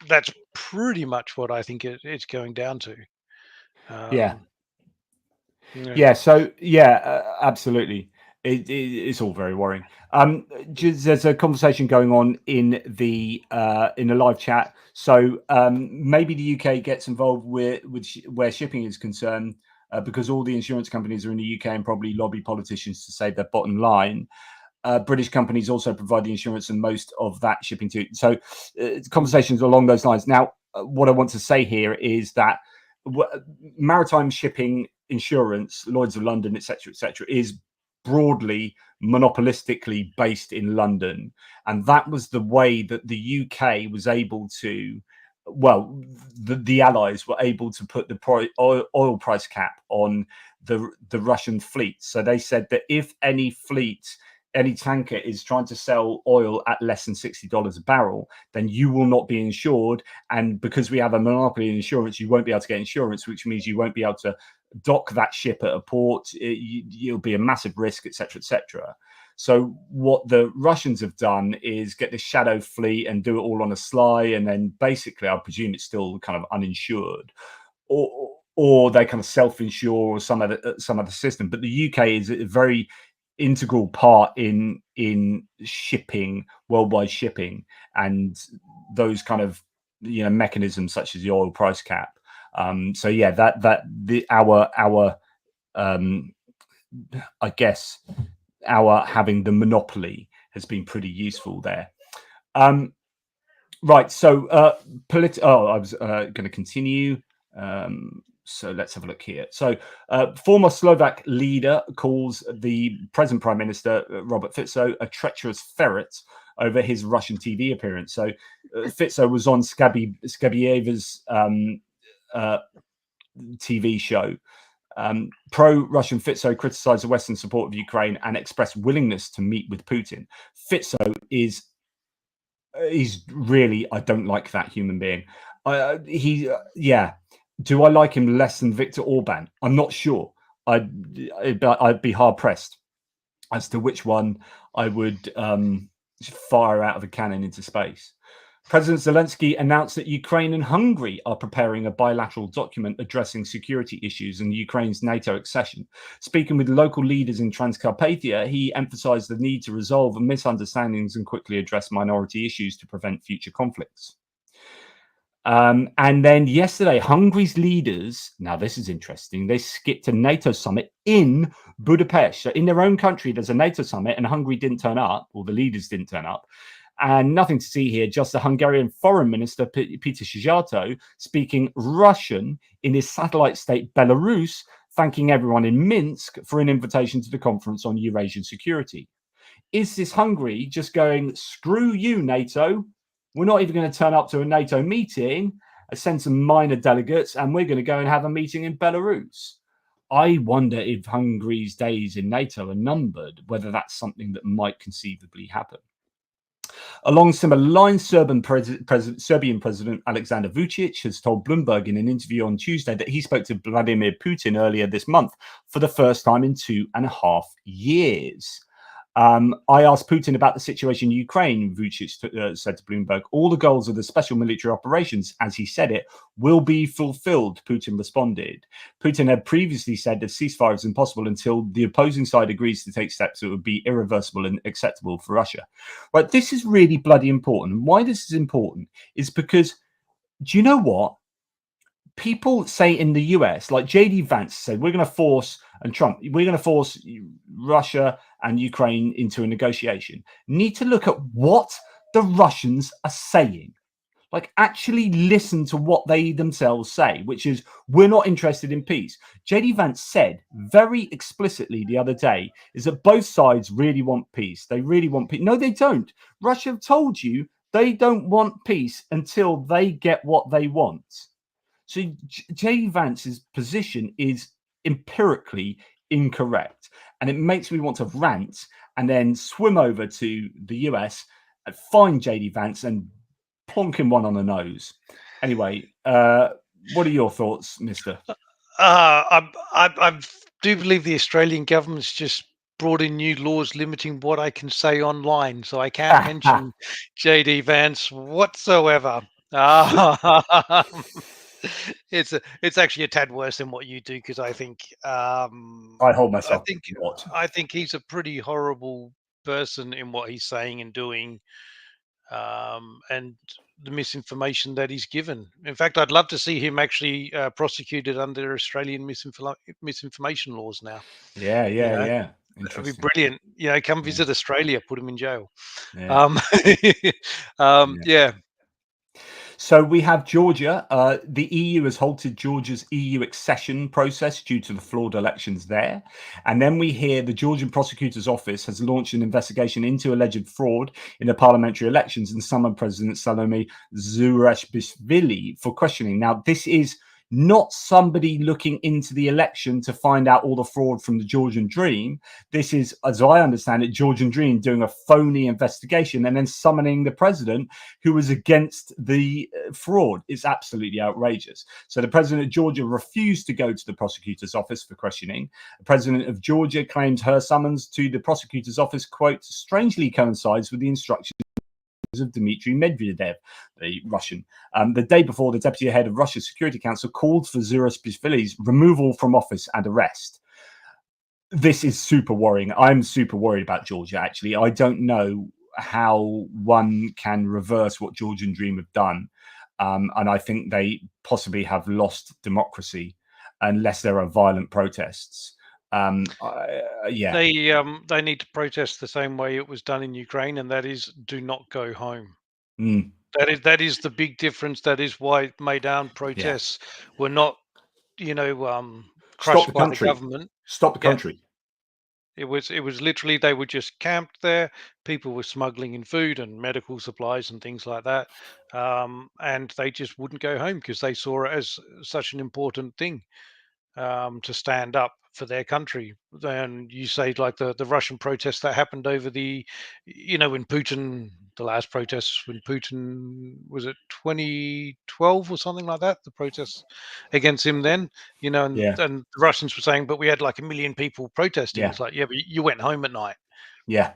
that's pretty much what I think it's going down to. Yeah. Um, yeah. Yeah, so absolutely. It's all very worrying. There's a conversation going on in the live chat. So maybe the UK gets involved with where shipping is concerned, because all the insurance companies are in the UK and probably lobby politicians to save their bottom line. British companies also provide the insurance and most of that shipping too. So conversations along those lines. Now, what I want to say here is that maritime shipping insurance, Lloyd's of London, etc., is broadly monopolistically based in London, and that was the way that the UK was able to. Well, the Allies were able to put the oil price cap on the Russian fleet. So they said that if any tanker is trying to sell oil at less than $60 a barrel, then you will not be insured. And because we have a monopoly in insurance, you won't be able to get insurance, which means you won't be able to dock that ship at a port. You'll be a massive risk, etc., etc. So what the Russians have done is get the shadow fleet and do it all on a sly, and then basically, I presume it's still kind of uninsured, or they kind of self-insure or some other system. But the UK is a very integral part in shipping, worldwide shipping, and those kind of mechanisms such as the oil price cap. So yeah, our I guess our having the monopoly has been pretty useful there. Right, so I was going to continue. So let's have a look here. So former Slovak leader calls the present Prime Minister, Robert Fico, a treacherous ferret over his Russian TV appearance. So Fico was on Skabieva's TV show. Pro-Russian Fico criticized the Western support of Ukraine and expressed willingness to meet with Putin. Fico is really, I don't like that human being. Do I like him less than Viktor Orban? I'm not sure. I'd be hard pressed as to which one I would fire out of a cannon into space. President Zelensky announced that Ukraine and Hungary are preparing a bilateral document addressing security issues and Ukraine's NATO accession. Speaking with local leaders in Transcarpathia, he emphasized the need to resolve misunderstandings and quickly address minority issues to prevent future conflicts. And then yesterday, Hungary's leaders, now this is interesting, they skipped a NATO summit in Budapest. So in their own country, there's a NATO summit and Hungary didn't turn up, or the leaders didn't turn up. And nothing to see here, just the Hungarian foreign minister, Peter Szijjártó, speaking Russian in his satellite state, Belarus, thanking everyone in Minsk for an invitation to the conference on Eurasian security. Is this Hungary just going, screw you, NATO? We're not even going to turn up to a NATO meeting, send some minor delegates, and we're going to go and have a meeting in Belarus? I wonder if Hungary's days in NATO are numbered, whether that's something that might conceivably happen. Along similar lines, Serbian President Alexander Vucic has told Bloomberg in an interview on Tuesday that he spoke to Vladimir Putin earlier this month for the first time in 2.5 years. I asked Putin about the situation in Ukraine, Vucic said to Bloomberg. All the goals of the special military operations, as he said it, will be fulfilled, Putin responded. Putin had previously said that ceasefire is impossible until the opposing side agrees to take steps that would be irreversible and acceptable for Russia. Right, this is really bloody important. Why this is important is because, do you know what? People say in the US, like JD Vance said, we're going to force, and Trump, we're going to force Russia and Ukraine into a negotiation. Need to look at what the Russians are saying. Like, actually listen to what they themselves say, which is, we're not interested in peace. JD Vance said very explicitly the other day is that both sides really want peace. They really want peace. No, they don't. Russia have told you they don't want peace until they get what they want. So J. Vance's position is empirically incorrect, and it makes me want to rant and then swim over to the US and find JD Vance and plonk him one on the nose. Anyway, what are your thoughts, Mister? I do believe the Australian government's just brought in new laws limiting what I can say online, so I can't mention JD Vance whatsoever. It's actually a tad worse than what you do because I hold I myself think not. I think he's a pretty horrible person in what he's saying and doing, and the misinformation that he's given. In fact, I'd love to see him actually prosecuted under Australian misinformation laws now. Yeah, You yeah, know, yeah. that'd be Interesting. brilliant. Come Yeah, visit Australia, put him in jail. yeah, Um, yeah. yeah, So we have Georgia. The EU has halted Georgia's EU accession process due to the flawed elections there. And then we hear the Georgian prosecutor's office has launched an investigation into alleged fraud in the parliamentary elections and summoned President Salome Zurabishvili for questioning. Now, this is not somebody looking into the election to find out all the fraud from the Georgian Dream. This is, as I understand it, Georgian Dream doing a phony investigation and then summoning the president who was against the fraud. Is absolutely outrageous. So the president of Georgia refused to go to the prosecutor's office for questioning. The president of Georgia claimed her summons to the prosecutor's office, quote, strangely coincides with the instructions of Dmitry Medvedev, the Russian. The day before, the deputy head of Russia's Security Council called for Zurabishvili's removal from office and arrest. This is super worrying. I'm super worried about Georgia, actually. I don't know how one can reverse what Georgian Dream have done. And I think they possibly have lost democracy unless there are violent protests. Yeah. they need to protest the same way it was done in Ukraine, and that is do not go home. Mm, That is the big difference. That is why Maidan yeah. protests were not, Stop the crushed by the country. government. Stop the Yeah, country. it was literally they were just camped there. People were smuggling in food and medical supplies and things like that, and they just wouldn't go home because they saw it as such an important thing, to stand up for their country. Then you say like the Russian protests that happened over when Putin, the last protests when Putin was it 2012 or something like that, the protests against him then, and, Yeah. and the Russians were saying, but we had like a million people protesting. Yeah. It's like, yeah, but you went home at night. Yeah.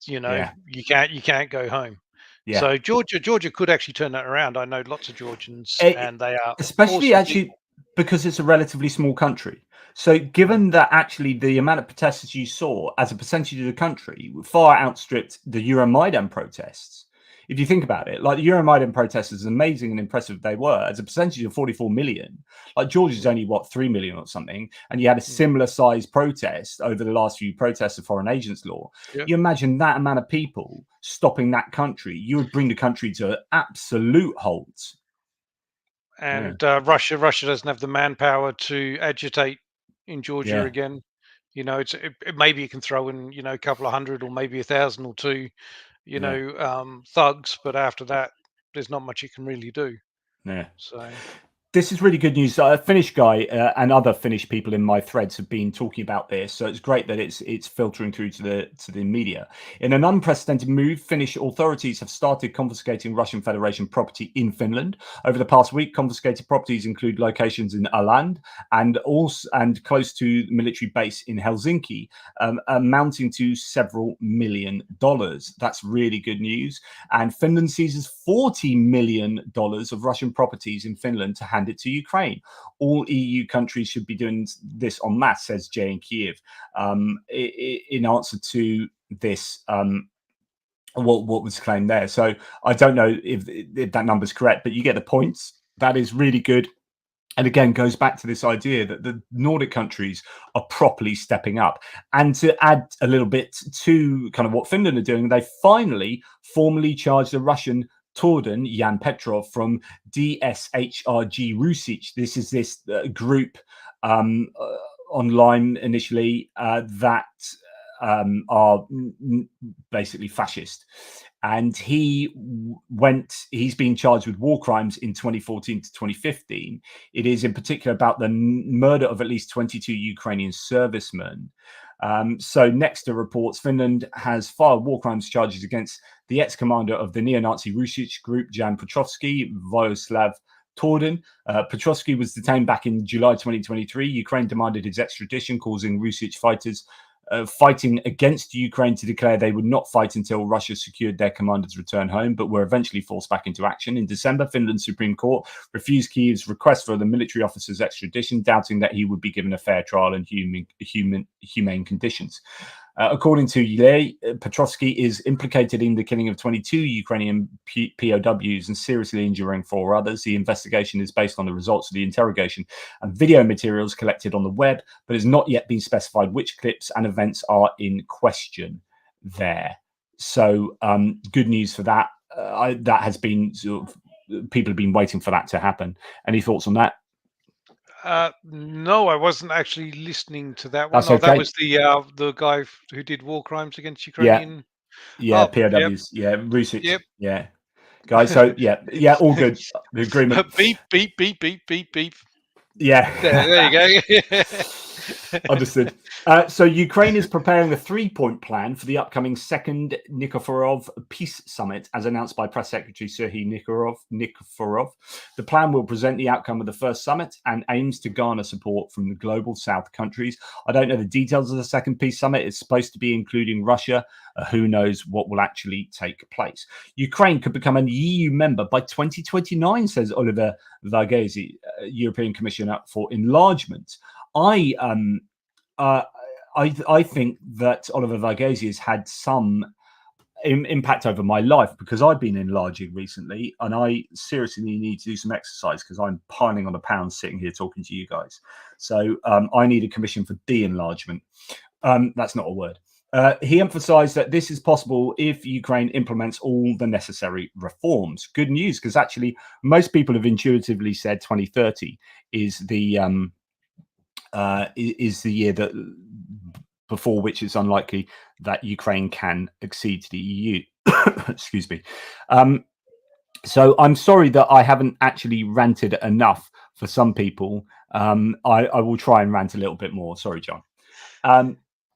Yeah. You can't go home. Yeah. So Georgia could actually turn that around. I know lots of Georgians, Eh, and they are especially awesome actually people. because it's a relatively small country. So, Yeah. given that actually the amount of protesters you saw as a percentage of the country far outstripped the Euromaidan protests. If you think about it, like the Euromaidan protests, as amazing and impressive they were, as a percentage of 44 million, like Georgia's Mm, only what 3 million or something, and you had a mm. similar size protest over the last few protests of foreign agents law. Yeah. You imagine that amount of people stopping that country, you would bring the country to absolute halt. Yeah, And Russia doesn't have the manpower to agitate in Georgia yeah, again. Maybe you can throw in a couple of hundred or maybe 1,000 or two, yeah. thugs, but after that, there's not much you can really do. Yeah. So. This is really good news. A Finnish guy and other Finnish people in my threads have been talking about this, so it's great that it's filtering through to the media. In an unprecedented move, Finnish authorities have started confiscating Russian Federation property in Finland. Over the past week, confiscated properties include locations in Åland and close to the military base in Helsinki, amounting to several $1 million. That's really good news. And Finland seizes $40 million of Russian properties in Finland to hand it to Ukraine. All EU countries should be doing this en masse, says Jay in Kiev. In answer to this, what was claimed there. So I don't know if that number's correct, but you get the points. That is really good. And again, goes back to this idea that the Nordic countries are properly stepping up. And to add a little bit to kind of what Finland are doing, they finally formally charged the Russian Torden Jan Petrov from DSHRG Rusic. This is this group online initially that are basically fascist. And he's been charged with war crimes in 2014 to 2015. It is in particular about the murder of at least 22 Ukrainian servicemen. So Nexta reports Finland has filed war crimes charges against the ex-commander of the neo-Nazi Rusic group, Jan Petrovsky, Vojislav Torden. Petrovsky was detained back in July 2023. Ukraine demanded his extradition, causing Rusic fighters fighting against Ukraine to declare they would not fight until Russia secured their commander's return home, but were eventually forced back into action. In December, Finland's Supreme Court refused Kyiv's request for the military officer's extradition, doubting that he would be given a fair trial and humane conditions. According to Yale, Petrovsky is implicated in the killing of 22 Ukrainian POWs and seriously injuring 4 others. The investigation is based on the results of the interrogation and video materials collected on the web, but has not yet been specified which clips and events are in question there. So good news for that. That has been people have been waiting for that to happen. Any thoughts on that? No, I wasn't actually listening to that one. That's Oh, that okay. was the guy who did war crimes against Yeah, Ukrainian. yeah, Oh, yep, POWs. Yeah, Rusic. yep. Yeah, guys. So yeah, all good. The agreement. Beep, beep, beep, beep, beep, beep. Yeah. There you go. Understood. So Ukraine is preparing a 3-point plan for the upcoming second Nikiforov Peace Summit, as announced by Press Secretary Serhiy Nikiforov. The plan will present the outcome of the first summit and aims to garner support from the global South countries. I don't know the details of the second Peace Summit. It's supposed to be including Russia. Who knows what will actually take place? Ukraine could become an EU member by 2029, says Oliver Varghese, European Commissioner for Enlargement. I think that Oliver Varghese has had some impact over my life because I've been enlarging recently and I seriously need to do some exercise because I'm piling on a pound sitting here talking to you guys. So I need a commission for de-enlargement. That's not a word. He emphasized that this is possible if Ukraine implements all the necessary reforms. Good news, because actually most people have intuitively said 2030 is the year that before which it's unlikely that Ukraine can accede to the EU. Excuse me. So I'm sorry that I haven't actually ranted enough for some people. I will try and rant a little bit more. Sorry, John.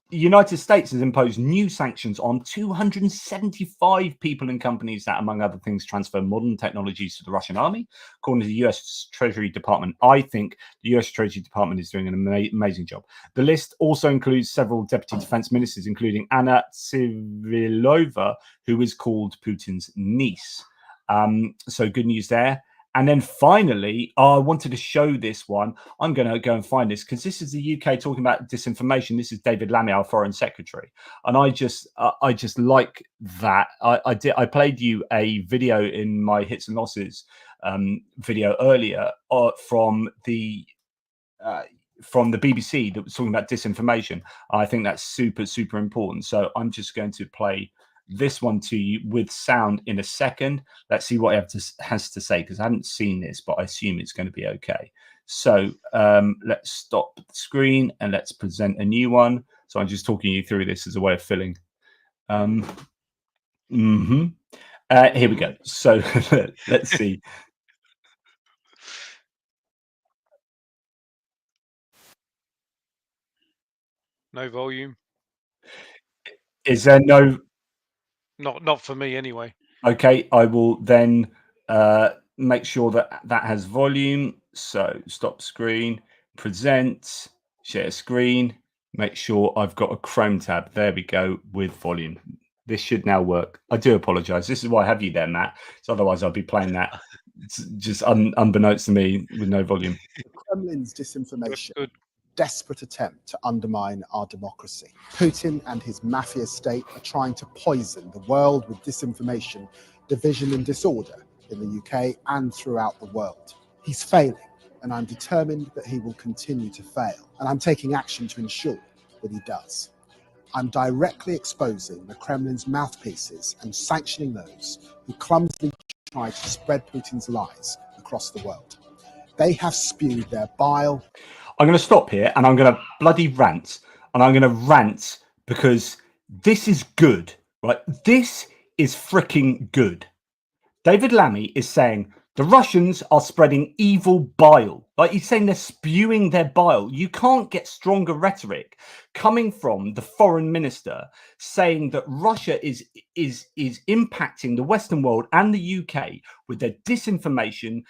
The United States has imposed new sanctions on 275 people and companies that, among other things, transfer modern technologies to the Russian army. According to the US Treasury Department, I think the US Treasury Department is doing an amazing job. The list also includes several deputy defense ministers, including Anna Civilova, who is called Putin's niece. So good news there. And then finally, I wanted to show this one. I'm going to go and find this because this is the UK talking about disinformation. This is David Lammy, our Foreign Secretary, and I just like that. I played you a video in my hits and losses video earlier from the BBC that was talking about disinformation. I think that's super important. So I'm just going to play this one to you with sound in a second. Let's see what he has to say because I haven't seen this, but I assume it's going to be okay. So let's stop the screen and let's present a new one. So I'm just talking you through this as a way of filling. Here we go. So let's see. No volume. Is there no? Not for me anyway. Okay, I will then make sure that that has volume. So stop screen, present, share screen. Make sure I've got a Chrome tab. There we go with volume. This should now work. I do apologize. This is why I have you there, Matt. So otherwise I'll be playing that just unbeknownst to me with no volume. The Kremlin's disinformation. Good. Desperate attempt to undermine our democracy. Putin and his mafia state are trying to poison the world with disinformation, division and disorder in the UK and throughout the world. He's failing, and I'm determined that he will continue to fail, and I'm taking action to ensure that he does. I'm directly exposing the Kremlin's mouthpieces and sanctioning those who clumsily try to spread Putin's lies across the world. They have spewed their bile. I'm going to stop here and I'm going to bloody rant. And I'm going to rant because this is good, right? This is freaking good. David Lammy is saying the Russians are spreading evil bile. Like he's saying they're spewing their bile. You can't get stronger rhetoric coming from the foreign minister saying that Russia is impacting the Western world and the UK with their disinformation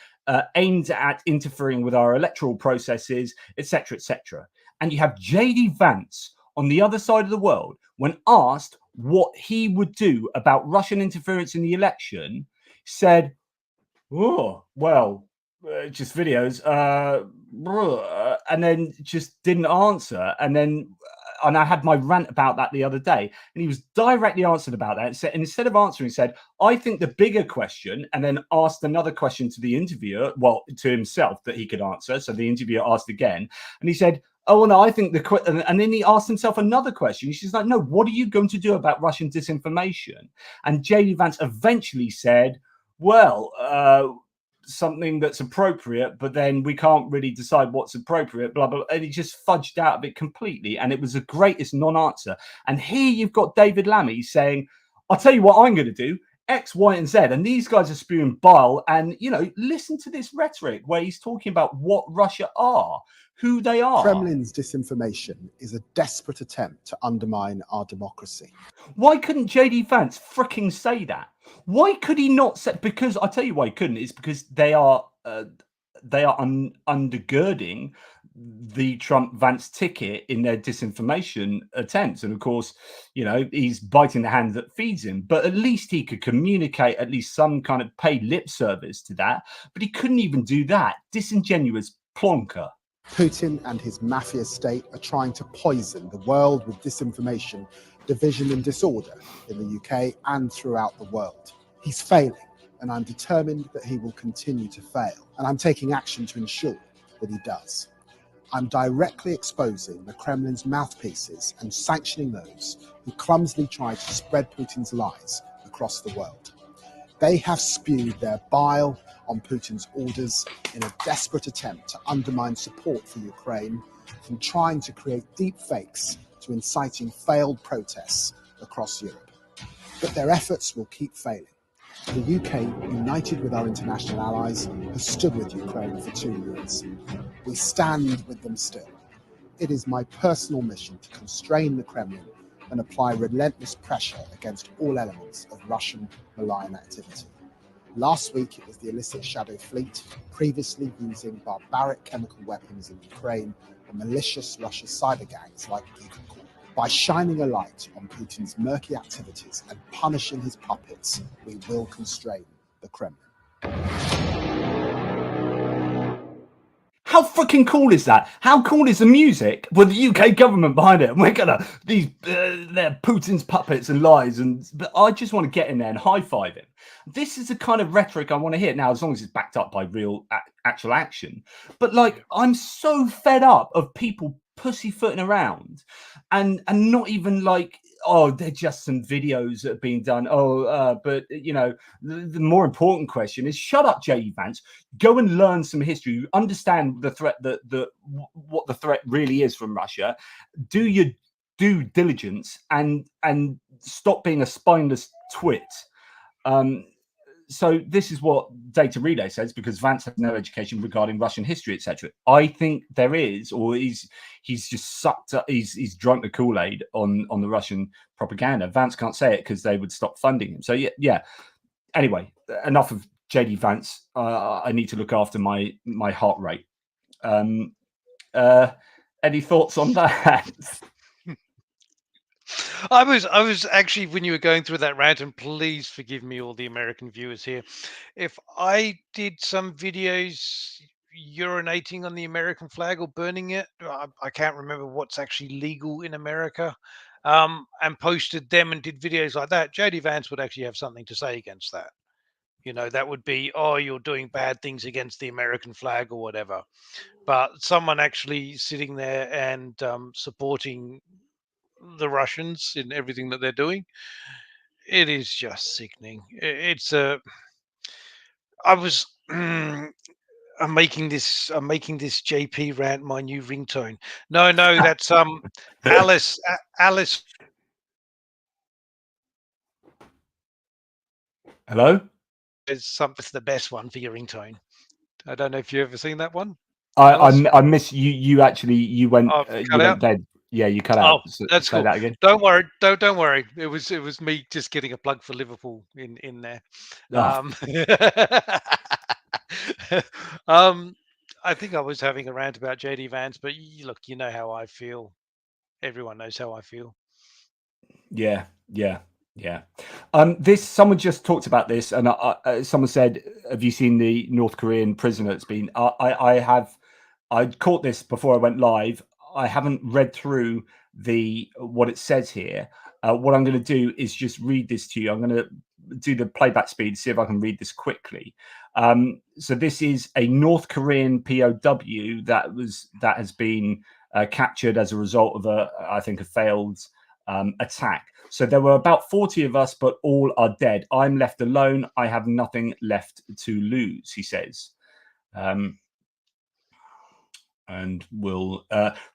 aimed at interfering with our electoral processes, etc., etc. And you have JD Vance on the other side of the world when asked what he would do about Russian interference in the election, said, "Oh, well, just videos," and then just didn't answer. And I had my rant about that the other day, and he was directly answered about that. And instead of answering, he said, "I think the bigger question," and then asked another question to the interviewer, well, to himself that he could answer. So the interviewer asked again, and he said, "Oh, well, no, I think and then he asked himself another question. She's like, "No, what are you going to do about Russian disinformation?" And JD Vance eventually said, "Well, something that's appropriate, but then we can't really decide what's appropriate, blah, blah." And he just fudged out of it completely. And it was the greatest non-answer. And here you've got David Lammy saying, "I'll tell you what I'm going to do, X, Y, and Z." And these guys are spewing bile. And, you know, listen to this rhetoric where he's talking about what Russia are, who they are. Kremlin's disinformation is a desperate attempt to undermine our democracy. Why couldn't JD Vance freaking say that? Why could he not say? Because I'll tell you why he couldn't. It's because they are undergirding the Trump Vance ticket in their disinformation attempts. And of course, you know, he's biting the hand that feeds him. But at least he could communicate at least some kind of paid lip service to that. But he couldn't even do that. Disingenuous plonker. Putin and his mafia state are trying to poison the world with disinformation, division and disorder in the UK and throughout the world. He's failing, and I'm determined that he will continue to fail, and I'm taking action to ensure that he does. I'm directly exposing the Kremlin's mouthpieces and sanctioning those who clumsily try to spread Putin's lies across the world. They have spewed their bile on Putin's orders in a desperate attempt to undermine support for Ukraine, from trying to create deep fakes to inciting failed protests across Europe. But their efforts will keep failing. The UK, united with our international allies, has stood with Ukraine for 2 years. We stand with them still. It is my personal mission to constrain the Kremlin and apply relentless pressure against all elements of Russian malign activity. Last week, it was the illicit Shadow Fleet, previously using barbaric chemical weapons in Ukraine, and malicious Russian cyber gangs like Geopolitical. By shining a light on Putin's murky activities and punishing his puppets, we will constrain the Kremlin. How freaking cool is that? How cool is the music with the UK government behind it? We're gonna they're Putin's puppets and lies, but I just want to get in there and high five him. This is the kind of rhetoric I want to hear now, as long as it's backed up by real actual action. But like, I'm so fed up of people pussyfooting around and not even like, oh, they're just some videos that are being done. But you know, the more important question is, shut up, J.D. Vance. Go and learn some history. Understand the threat, what the threat really is from Russia. Do your due diligence and stop being a spineless twit. so this is what Data Relay says, because Vance has no education regarding Russian history, etc. I think there is, or he's just sucked up, he's drunk the Kool-Aid on the Russian propaganda. Vance can't say it because they would stop funding him. So yeah. Anyway, enough of JD Vance. I need to look after my heart rate. Any thoughts on that? I was actually, when you were going through that rant, and please forgive me, all the American viewers here, if I did some videos urinating on the American flag or burning it, I can't remember what's actually legal in America, and posted them and did videos like that, JD Vance would actually have something to say against that. That would be, oh, you're doing bad things against the American flag or whatever. But someone actually sitting there and supporting the Russians in everything that they're doing, it is just sickening. It's a. I was. I'm making this JP rant my new ringtone. No, that's Alice. Alice Hello. is something the best one for your ringtone. I don't know if you've ever seen that one. I miss you. You actually went Oh, you cut went out. dead. Yeah, you cut Oh, out. So, that's say cool. that again. Don't worry. Don't worry. It was me just getting a plug for Liverpool in there. Oh, Um, I think I was having a rant about JD Vance, but look, you know how I feel. Everyone knows how I feel. yeah. This someone just talked about this, and someone said, "Have you seen the North Korean prisoner that's been?" I have. I caught this before I went live. I haven't read through what it says here. What I'm going to do is just read this to you. I'm going to do the playback speed, see if I can read this quickly. So this is a North Korean POW that has been captured as a result of I think a failed attack. So there were about 40 of us, but all are dead. I'm left alone. I have nothing left to lose, he says. And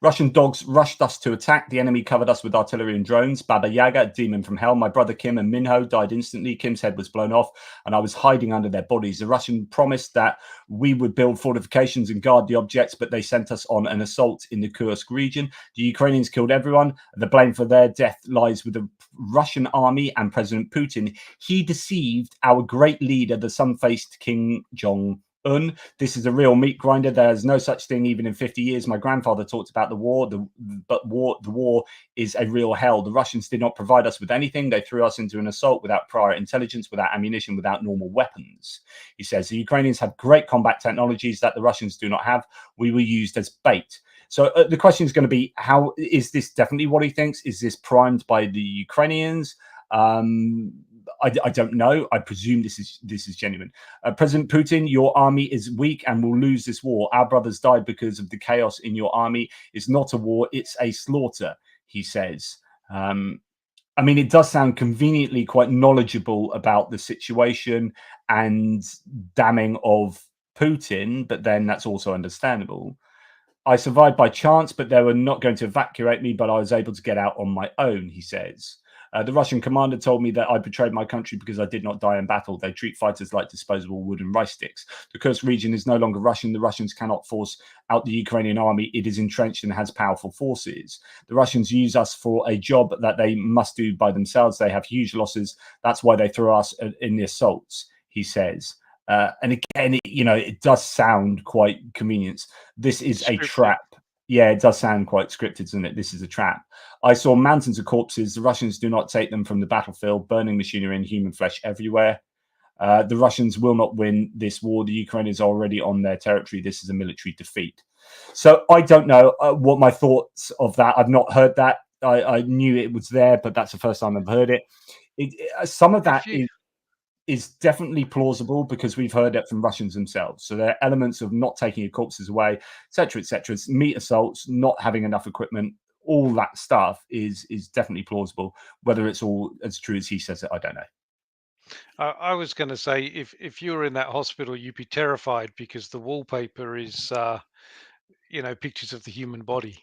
Russian dogs rushed us to attack. The enemy covered us with artillery and drones. Baba Yaga, demon from hell. My brother Kim and Minho died instantly. Kim's head was blown off, and I was hiding under their bodies. The Russian promised that we would build fortifications and guard the objects, but they sent us on an assault in the Kursk region. The Ukrainians killed everyone. The blame for their death lies with the Russian army and President Putin. He deceived our great leader, the sun-faced Kim Jong-un. This is a real meat grinder. There's no such thing even in 50 years. My grandfather talked about the war, the war is a real hell. The Russians did not provide us with anything. They threw us into an assault without prior intelligence, without ammunition, without normal weapons. He says the Ukrainians have great combat technologies that the Russians do not have. We were used as bait. So the question is going to be, how is this definitely what he thinks? Is this primed by the Ukrainians? I don't know. I presume this is genuine. President Putin, your army is weak and will lose this war. Our brothers died because of the chaos in your army. It's not a war, it's a slaughter, he says. I mean, it does sound conveniently quite knowledgeable about the situation and damning of Putin, but then that's also understandable. I survived by chance, but they were not going to evacuate me, but I was able to get out on my own, he says. The Russian commander told me that I betrayed my country because I did not die in battle. They treat fighters like disposable wooden rice sticks. The Kursk region is no longer Russian. The Russians cannot force out the Ukrainian army. It is entrenched and has powerful forces. The Russians use us for a job that they must do by themselves. They have huge losses. That's why they throw us in the assaults, he says. And again, it does sound quite convenient. This is a trap. Yeah, it does sound quite scripted, doesn't it? This is a trap. I saw mountains of corpses. The Russians do not take them from the battlefield, burning machinery and human flesh everywhere. The Russians will not win this war. The Ukrainians are already on their territory. This is a military defeat. So I don't know what my thoughts of that. I've not heard that. I knew it was there, but that's the first time I've heard it. Some of that is definitely plausible because we've heard it from Russians themselves. So there are elements of not taking your corpses away, etc., etc. Meat assaults, not having enough equipment, all that stuff is definitely plausible. Whether it's all as true as he says it, I don't know. I was going to say, if you were in that hospital, you'd be terrified because the wallpaper is, pictures of the human body.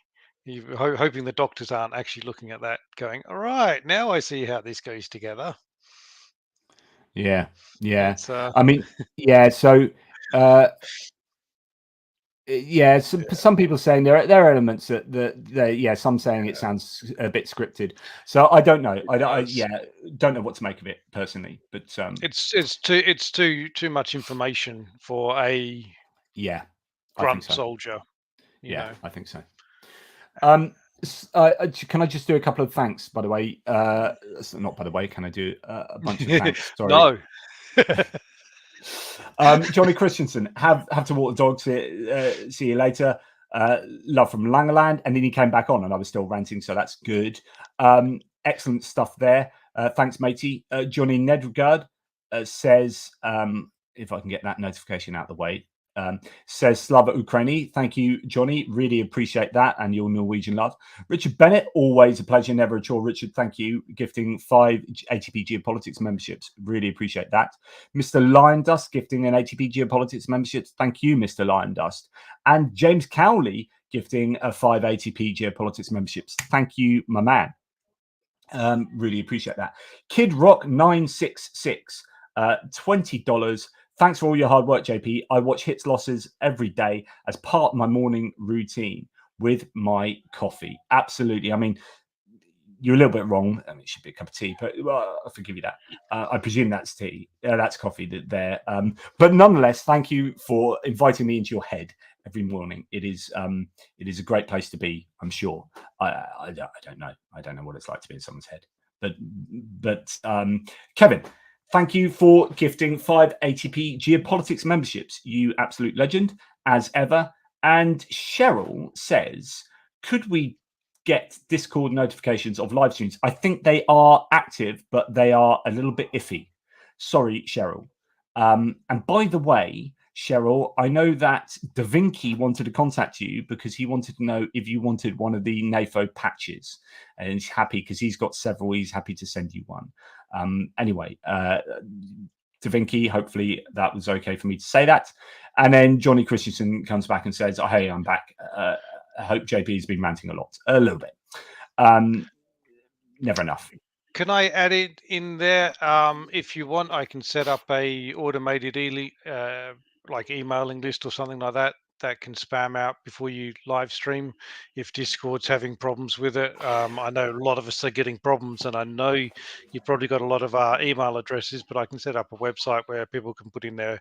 You're hoping the doctors aren't actually looking at that, going, "All right, now I see how this goes together." Yeah. It's, I mean, yeah. So, yeah, some people saying there are elements that some saying it sounds a bit scripted. So I don't know. I don't know what to make of it personally. But it's too much information for a yeah, I think grunt so. soldier. You know. I think so. Can I just do a couple of thanks, by the way? Not by the way. Can I do a bunch of thanks? Sorry. No. Johnny Christensen, have to walk the dog. See you later. Love from Langeland, and then he came back on, and I was still ranting, so that's good. Excellent stuff there. Thanks, matey. Johnny Nedregard says, if I can get that notification out of the way, says Slava Ukraini. Thank you, Johnny. Really appreciate that and your Norwegian love. Richard Bennett, always a pleasure, never a chore. Richard, thank you. Gifting 5 ATP Geopolitics memberships. Really appreciate that. Mr. Lion Dust gifting an ATP Geopolitics membership. Thank you, Mr. Lion Dust. And James Cowley gifting a 5 ATP Geopolitics memberships. Thank you, my man. Really appreciate that. Kid Rock 966, $20. Thanks for all your hard work, JP. I watch hits losses every day as part of my morning routine with my coffee. Absolutely. I mean, you're a little bit wrong. I mean, it should be a cup of tea, but well, I'll forgive you that. I presume that's tea. That's coffee there. But nonetheless, thank you for inviting me into your head every morning. It is a great place to be, I'm sure. I don't know. I don't know what it's like to be in someone's head. But Kevin, thank you for gifting 5 ATP Geopolitics memberships. You absolute legend, as ever. And Cheryl says, could we get Discord notifications of live streams? I think they are active, but they are a little bit iffy. Sorry, Cheryl. And by the way, Cheryl, I know that Da Vinci wanted to contact you because he wanted to know if you wanted one of the NAFO patches, and he's happy because he's got several. He's happy to send you one. Anyway, Da Vinci, hopefully that was okay for me to say that. And then Johnny Christensen comes back and says, oh, hey, I'm back. I hope JP's been ranting a little bit. Never enough. Can I add it in there? If you want, I can set up a automated like emailing list or something like that can spam out before you live stream if Discord's having problems with it. I know a lot of us are getting problems, and I know you've probably got a lot of email addresses, but I can set up a website where people can put in their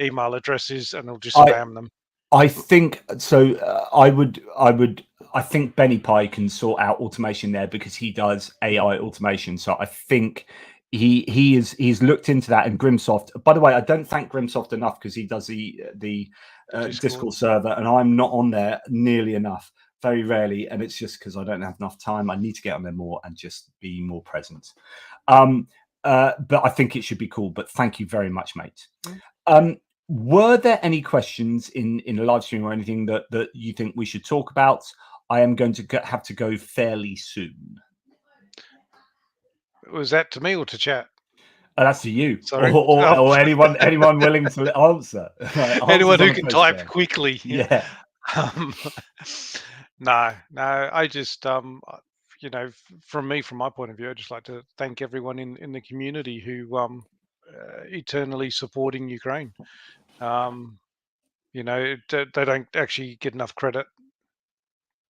email addresses and it'll just spam them. I think so. I think Benny Pie can sort out automation there because he does AI automation. So I think he's looked into that. And Grimsoft, by the way, I don't thank Grimsoft enough because he does the Discord server, and I'm not on there nearly enough, very rarely, and it's just because I don't have enough time. I need to get on there more and just be more present. But I think it should be cool. But thank you very much, mate. Were there any questions in a live stream or anything that you think we should talk about? I am going to have to go fairly soon. Was that to me or to chat? That's to you. Sorry. Or anyone willing to answer. Anyone who can type quickly. Yeah. No. I just from my point of view, I just like to thank everyone in the community who eternally supporting Ukraine. They don't actually get enough credit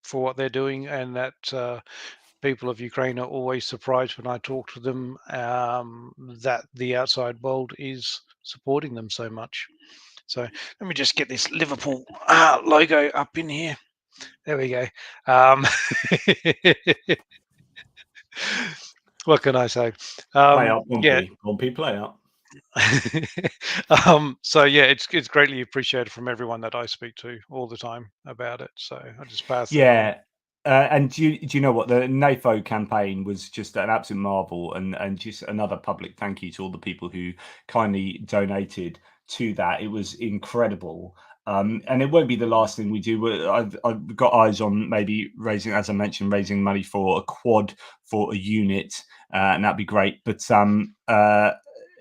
for what they're doing, and that people of Ukraine are always surprised when I talk to them that the outside world is supporting them so much. So let me just get this Liverpool logo up in here. There we go. What can I say? Play out, Pompey, play out. So yeah, it's greatly appreciated from everyone that I speak to all the time about it. So I just pass that on. And do you know what, the NAFO campaign was just an absolute marvel, and just another public thank you to all the people who kindly donated to that. It was incredible. And it won't be the last thing we do. I've got eyes on maybe raising, as I mentioned, raising money for a quad for a unit, and that'd be great. But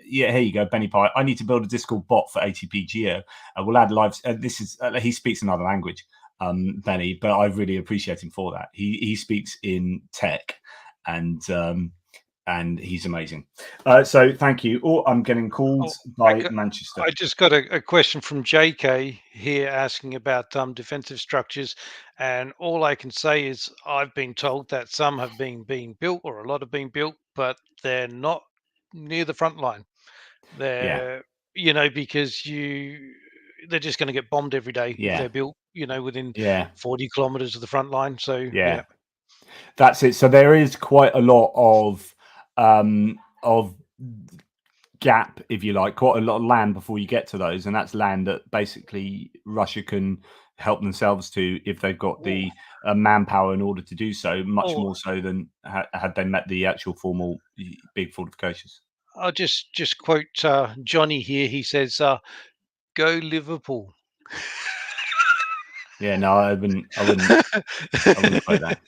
yeah, here you go, Benny Pie. I need to build a Discord bot for ATP Geo. We'll add live. This is he speaks another language, Benny, but I really appreciate him for that. He speaks in tech, and and he's amazing. So thank you. Oh, I'm getting called by Manchester. I just got a question from JK here asking about defensive structures, and all I can say is I've been told that some have been being built, or a lot have been built, but they're not near the front line. They're, because they're just going to get bombed every day if they're built, within 40 kilometers of the front line. So that's it. So there is quite a lot of gap, if you like, quite a lot of land before you get to those, and that's land that basically Russia can help themselves to if they've got the manpower in order to do so, much more so than had they met the actual formal big fortifications. I'll just quote Johnny here. He says, "Go Liverpool." Yeah, no, I wouldn't quote that.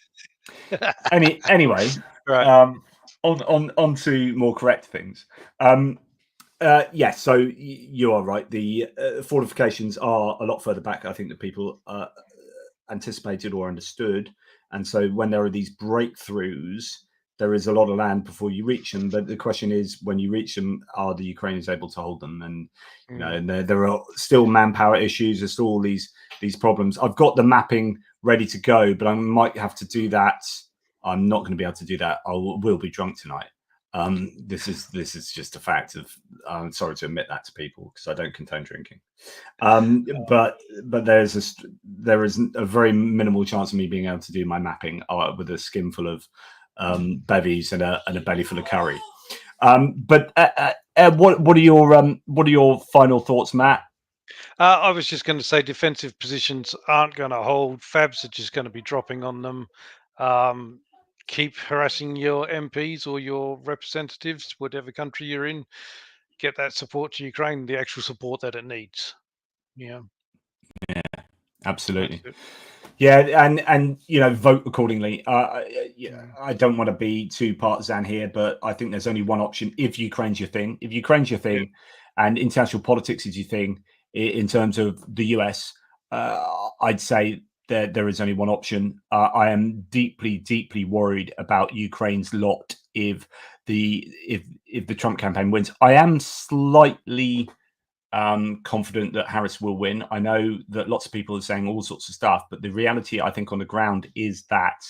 Anyway, right. On to more correct things. Yes, so you are right. The fortifications are a lot further back, I think, than people anticipated or understood. And so when there are these breakthroughs, there is a lot of land before you reach them. But the question is, when you reach them, are the Ukrainians able to hold them? And and there are still manpower issues. There's still all these problems. I've got the mapping ready to go, but I might have to do that. I'm not going to be able to do that. Will be drunk tonight. This is just a fact of. I'm sorry to admit that to people because I don't condone drinking. But there is a very minimal chance of me being able to do my mapping with a skin full of bevies and a belly full of curry. But what are your final thoughts, Matt? I was just going to say defensive positions aren't going to hold. Fabs are just going to be dropping on them. Keep harassing your MPs or your representatives, whatever country you're in. Get that support to Ukraine, the actual support that it needs. Yeah, absolutely. Yeah, and vote accordingly. I don't want to be too partisan here, but I think there's only one option. If Ukraine's your thing, and international politics is your thing, in terms of the US, I'd say there is only one option. I am deeply worried about Ukraine's lot if the Trump campaign wins. I am slightly confident that Harris will win. I know that lots of people are saying all sorts of stuff, but the reality, I think, on the ground is that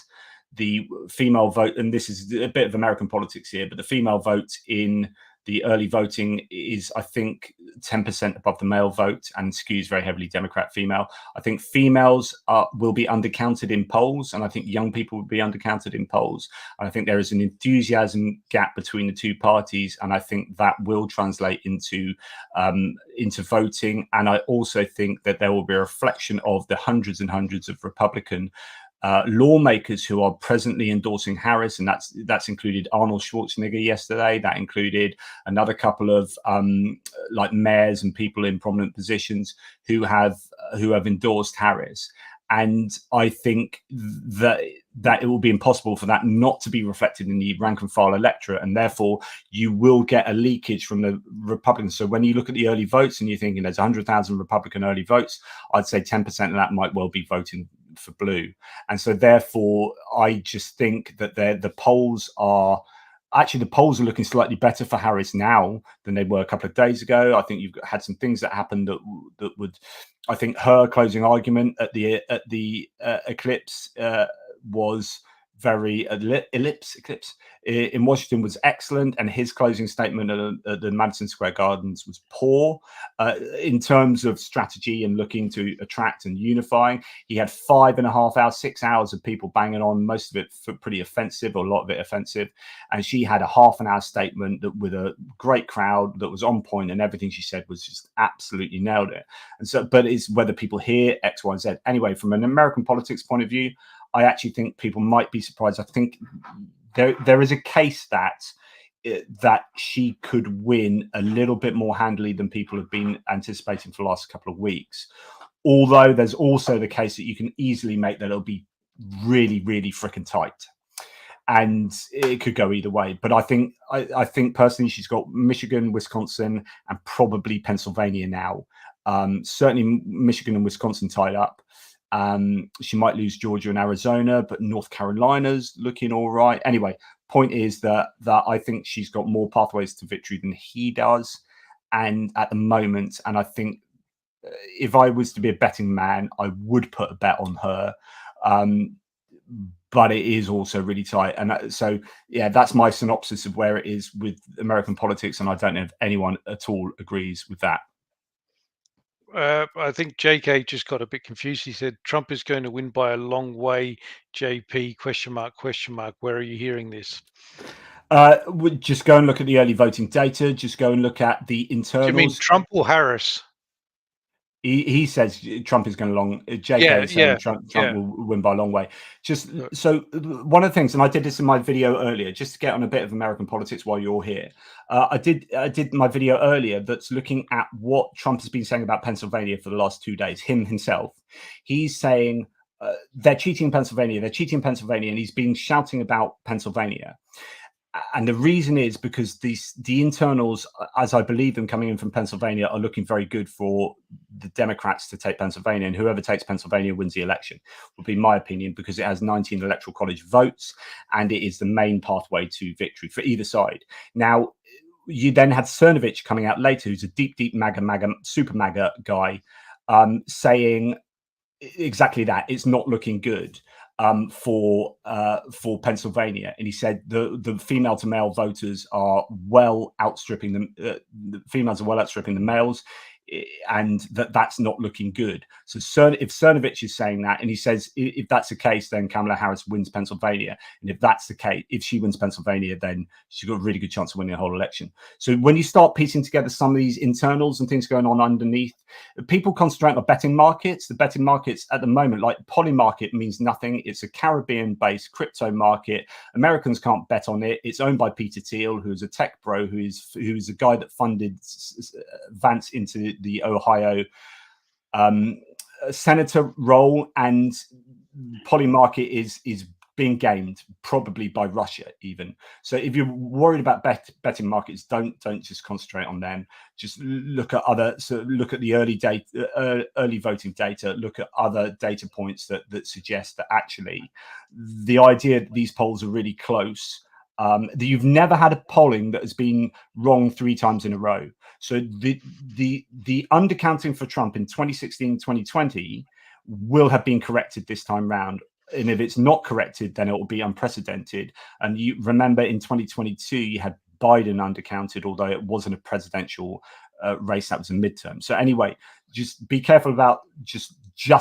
the female vote, and this is a bit of American politics here, but the female vote in the early voting is, I think, 10% above the male vote and skews very heavily Democrat female. I think females will be undercounted in polls, and I think young people will be undercounted in polls. And I think there is an enthusiasm gap between the two parties, and I think that will translate into voting. And I also think that there will be a reflection of the hundreds and hundreds of Republican lawmakers who are presently endorsing Harris, and that's included Arnold Schwarzenegger yesterday. That included another couple of like mayors and people in prominent positions who have endorsed Harris. And I think that it will be impossible for that not to be reflected in the rank and file electorate, and therefore you will get a leakage from the Republicans. So when you look at the early votes and you're thinking there's 100,000 Republican early votes, I'd say 10% of that might well be voting for blue. And so therefore I just think that the polls are looking slightly better for Harris now than they were a couple of days ago. I think you've had some things that happened that would, I think her closing argument at the eclipse was very eclipse in Washington was excellent, and his closing statement at the Madison Square Gardens was poor in terms of strategy and looking to attract and unifying. He had 5.5 hours, 6 hours of people banging on, most of it for pretty offensive, or a lot of it offensive, and she had a half an hour statement that with a great crowd that was on point, and everything she said was just absolutely nailed it. And so, but it's whether people hear X, Y, Z. Anyway, from an American politics point of view, I actually think people might be surprised. I think there is a case that she could win a little bit more handily than people have been anticipating for the last couple of weeks. Although there's also the case that you can easily make that it'll be really, really freaking tight, and it could go either way. But I think personally she's got Michigan, Wisconsin, and probably Pennsylvania now. Certainly Michigan and Wisconsin tied up. She might lose Georgia and Arizona, but North Carolina's looking all right. Anyway, point is that I think she's got more pathways to victory than he does, and at the moment, and I think if I was to be a betting man, I would put a bet on her. But it is also really tight. And so, yeah, that's my synopsis of where it is with American politics. And I don't know if anyone at all agrees with that. I think JK just got a bit confused. He said Trump is going to win by a long way. JP ? Where are you hearing this? Just go and look at the early voting data. Just go and look at the internals. Do you mean Trump or Harris? He says Trump is going to JK is saying Trump will win by a long way. Just so one of the things, and I did this in my video earlier, just to get on a bit of American politics while you're here. I did my video earlier that's looking at what Trump has been saying about Pennsylvania for the last 2 days. Himself, he's saying they're cheating Pennsylvania. They're cheating Pennsylvania, and he's been shouting about Pennsylvania. And the reason is because the internals, as I believe them coming in from Pennsylvania, are looking very good for the Democrats to take Pennsylvania. And whoever takes Pennsylvania wins the election, would be my opinion, because it has 19 electoral college votes and it is the main pathway to victory for either side. Now, you then had Cernovich coming out later, who's a deep MAGA, super MAGA guy, saying exactly that. It's not looking good for Pennsylvania, and he said the female to male voters are well outstripping them. The females are well outstripping the males, and that's not looking good. So if Cernovich is saying that, and he says if that's the case, then Kamala Harris wins Pennsylvania, and if that's the case, if she wins Pennsylvania, then she's got a really good chance of winning the whole election. So when you start piecing together some of these internals and things going on underneath, people concentrate on betting markets. The betting markets at the moment, like poly market, means nothing. It's a Caribbean-based crypto market. Americans can't bet on it. It's owned by Peter Thiel, who's a tech bro, who's a guy that funded Vance into the Ohio senator role, and poly market is being gamed probably by Russia even. So if you're worried about betting markets, don't just concentrate on them. Just look at look at the early voting data, look at other data points that suggest that actually the idea that these polls are really close, that you've never had a polling that has been wrong 3 times in a row. So the undercounting for Trump in 2016, 2020 will have been corrected this time round. And if it's not corrected, then it will be unprecedented. And you remember in 2022, you had Biden undercounted, although it wasn't a presidential race, that was a midterm. So anyway, just be careful about just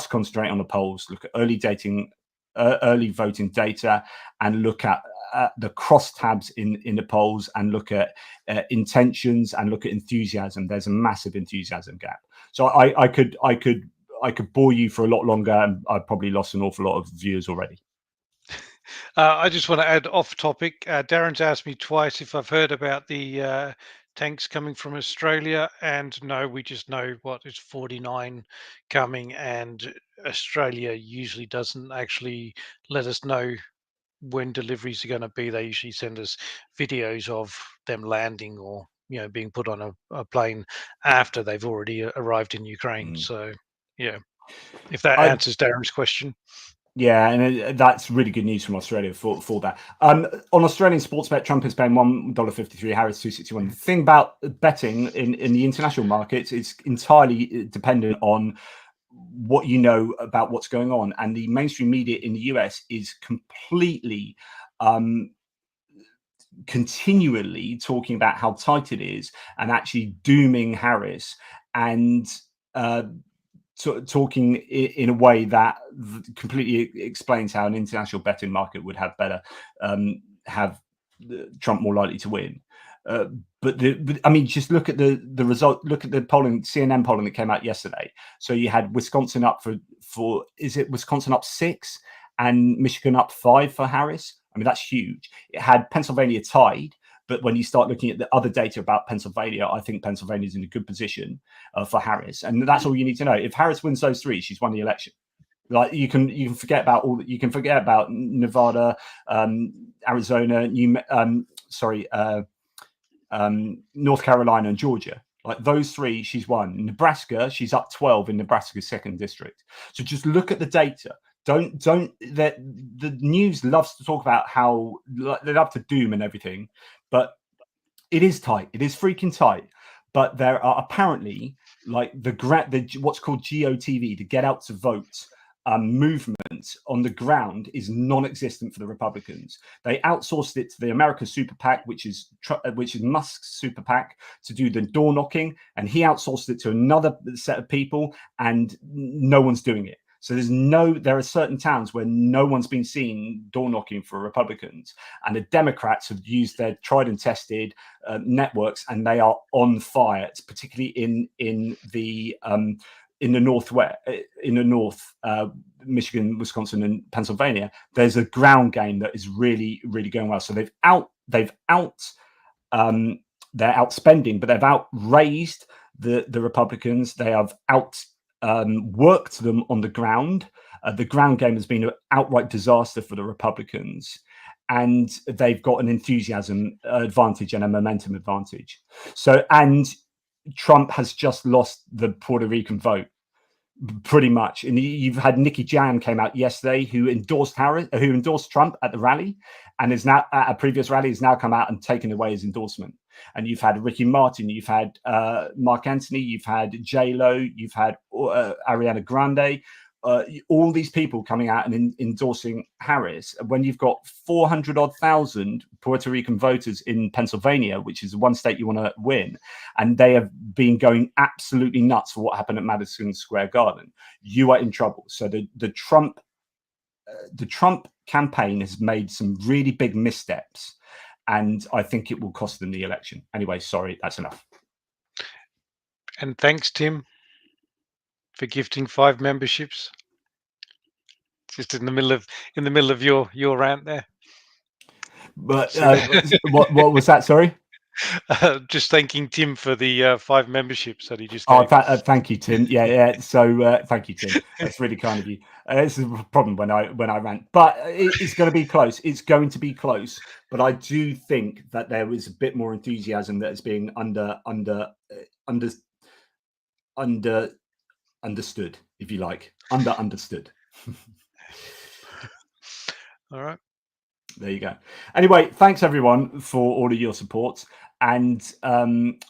concentrate on the polls. Look at early voting data, and look at the crosstabs in the polls, and look at intentions, and look at enthusiasm. There's a massive enthusiasm gap. So I could bore you for a lot longer, and I've probably lost an awful lot of viewers already. I just want to add off topic. Darren's asked me twice if I've heard about the tanks coming from Australia, and no, we just know what is 49 coming, and Australia usually doesn't actually let us know when deliveries are going to be. They usually send us videos of them landing or being put on a plane after they've already arrived in Ukraine. So yeah, if that answers Darren's question. Yeah, and that's really good news from Australia for that. On Australian sports bet, Trump is paying $1.53, Harris $2.61. The thing about betting in the international markets is entirely dependent on what you know about what's going on, and the mainstream media in the US is completely continually talking about how tight it is, and actually dooming Harris, and talking in a way that completely explains how an international betting market would have have Trump more likely to win. But I mean, just look at the result. Look at the polling, CNN polling that came out yesterday. So you had Wisconsin up for is it Wisconsin up 6 and Michigan up 5 for Harris? I mean, that's huge. It had Pennsylvania tied. But when you start looking at the other data about Pennsylvania, I think Pennsylvania is in a good position for Harris, and that's all you need to know. If Harris wins those 3, she's won the election. Like you can forget about Nevada, Arizona, North Carolina, and Georgia. Like those three, she's won. Nebraska, she's up 12 in Nebraska's 2nd district. So just look at the data. The news loves to talk about how they love to doom and everything, but it is tight. It is freaking tight. But there are apparently like the what's called GOTV, the Get Out to Vote movement on the ground is non-existent for the Republicans. They outsourced it to the America Super PAC, which is Musk's Super PAC, to do the door knocking, and he outsourced it to another set of people, and no one's doing it. So there are certain towns where no one's been seen door knocking for Republicans, and the Democrats have used their tried and tested networks, and they are on fire. It's particularly in the northwest, in the north, Michigan, Wisconsin, and Pennsylvania. There's a ground game that is really, really going well. So they're outspending, but they've outraised the Republicans. They have worked them on the ground. The ground game has been an outright disaster for the Republicans, and they've got an enthusiasm advantage and a momentum advantage. So, and Trump has just lost the Puerto Rican vote, pretty much. And you've had Nikki Jan came out yesterday, who endorsed Trump at the rally, and is now at a previous rally has now come out and taken away his endorsement. And you've had Ricky Martin, you've had Mark Antony, you've had J-Lo, you've had Ariana Grande, all these people coming out and endorsing Harris. When you've got 400,000 Puerto Rican voters in Pennsylvania, which is one state you want to win, and they have been going absolutely nuts for what happened at Madison Square Garden, you are in trouble. So the Trump campaign has made some really big missteps, and I think it will cost them the election. Anyway, sorry, that's enough. And thanks, Tim, for gifting 5 memberships. Just in the middle of your rant there. But what was that? Sorry. Just thanking Tim for the 5 memberships that he just gave. Thank you, Tim. Yeah. So thank you, Tim. That's really kind of you. This is a problem when I rant, but it's going to be close. It's going to be close. But I do think that there is a bit more enthusiasm that is being understood, if you like, understood. All right. There you go. Anyway, thanks everyone for all of your support. And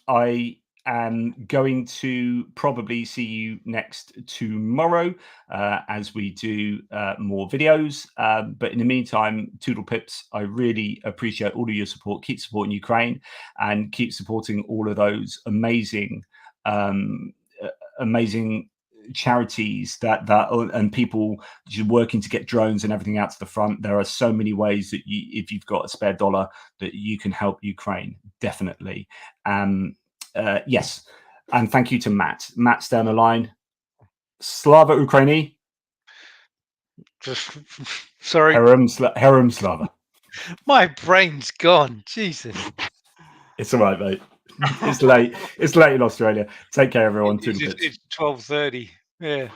I am going to probably see you next tomorrow as we do more videos. But in the meantime, Toodle Pips, I really appreciate all of your support. Keep supporting Ukraine and keep supporting all of those amazing charities that and people just working to get drones and everything out to the front. There are so many ways that if you've got a spare dollar, that you can help Ukraine, definitely. Yes, and thank you to Matt's down the line. Slava Ukraini. Sorry, Herum Slava. My brain's gone. Jesus. It's all right, mate. It's late. It's late in Australia. Take care, everyone. It's 12:30. Yeah.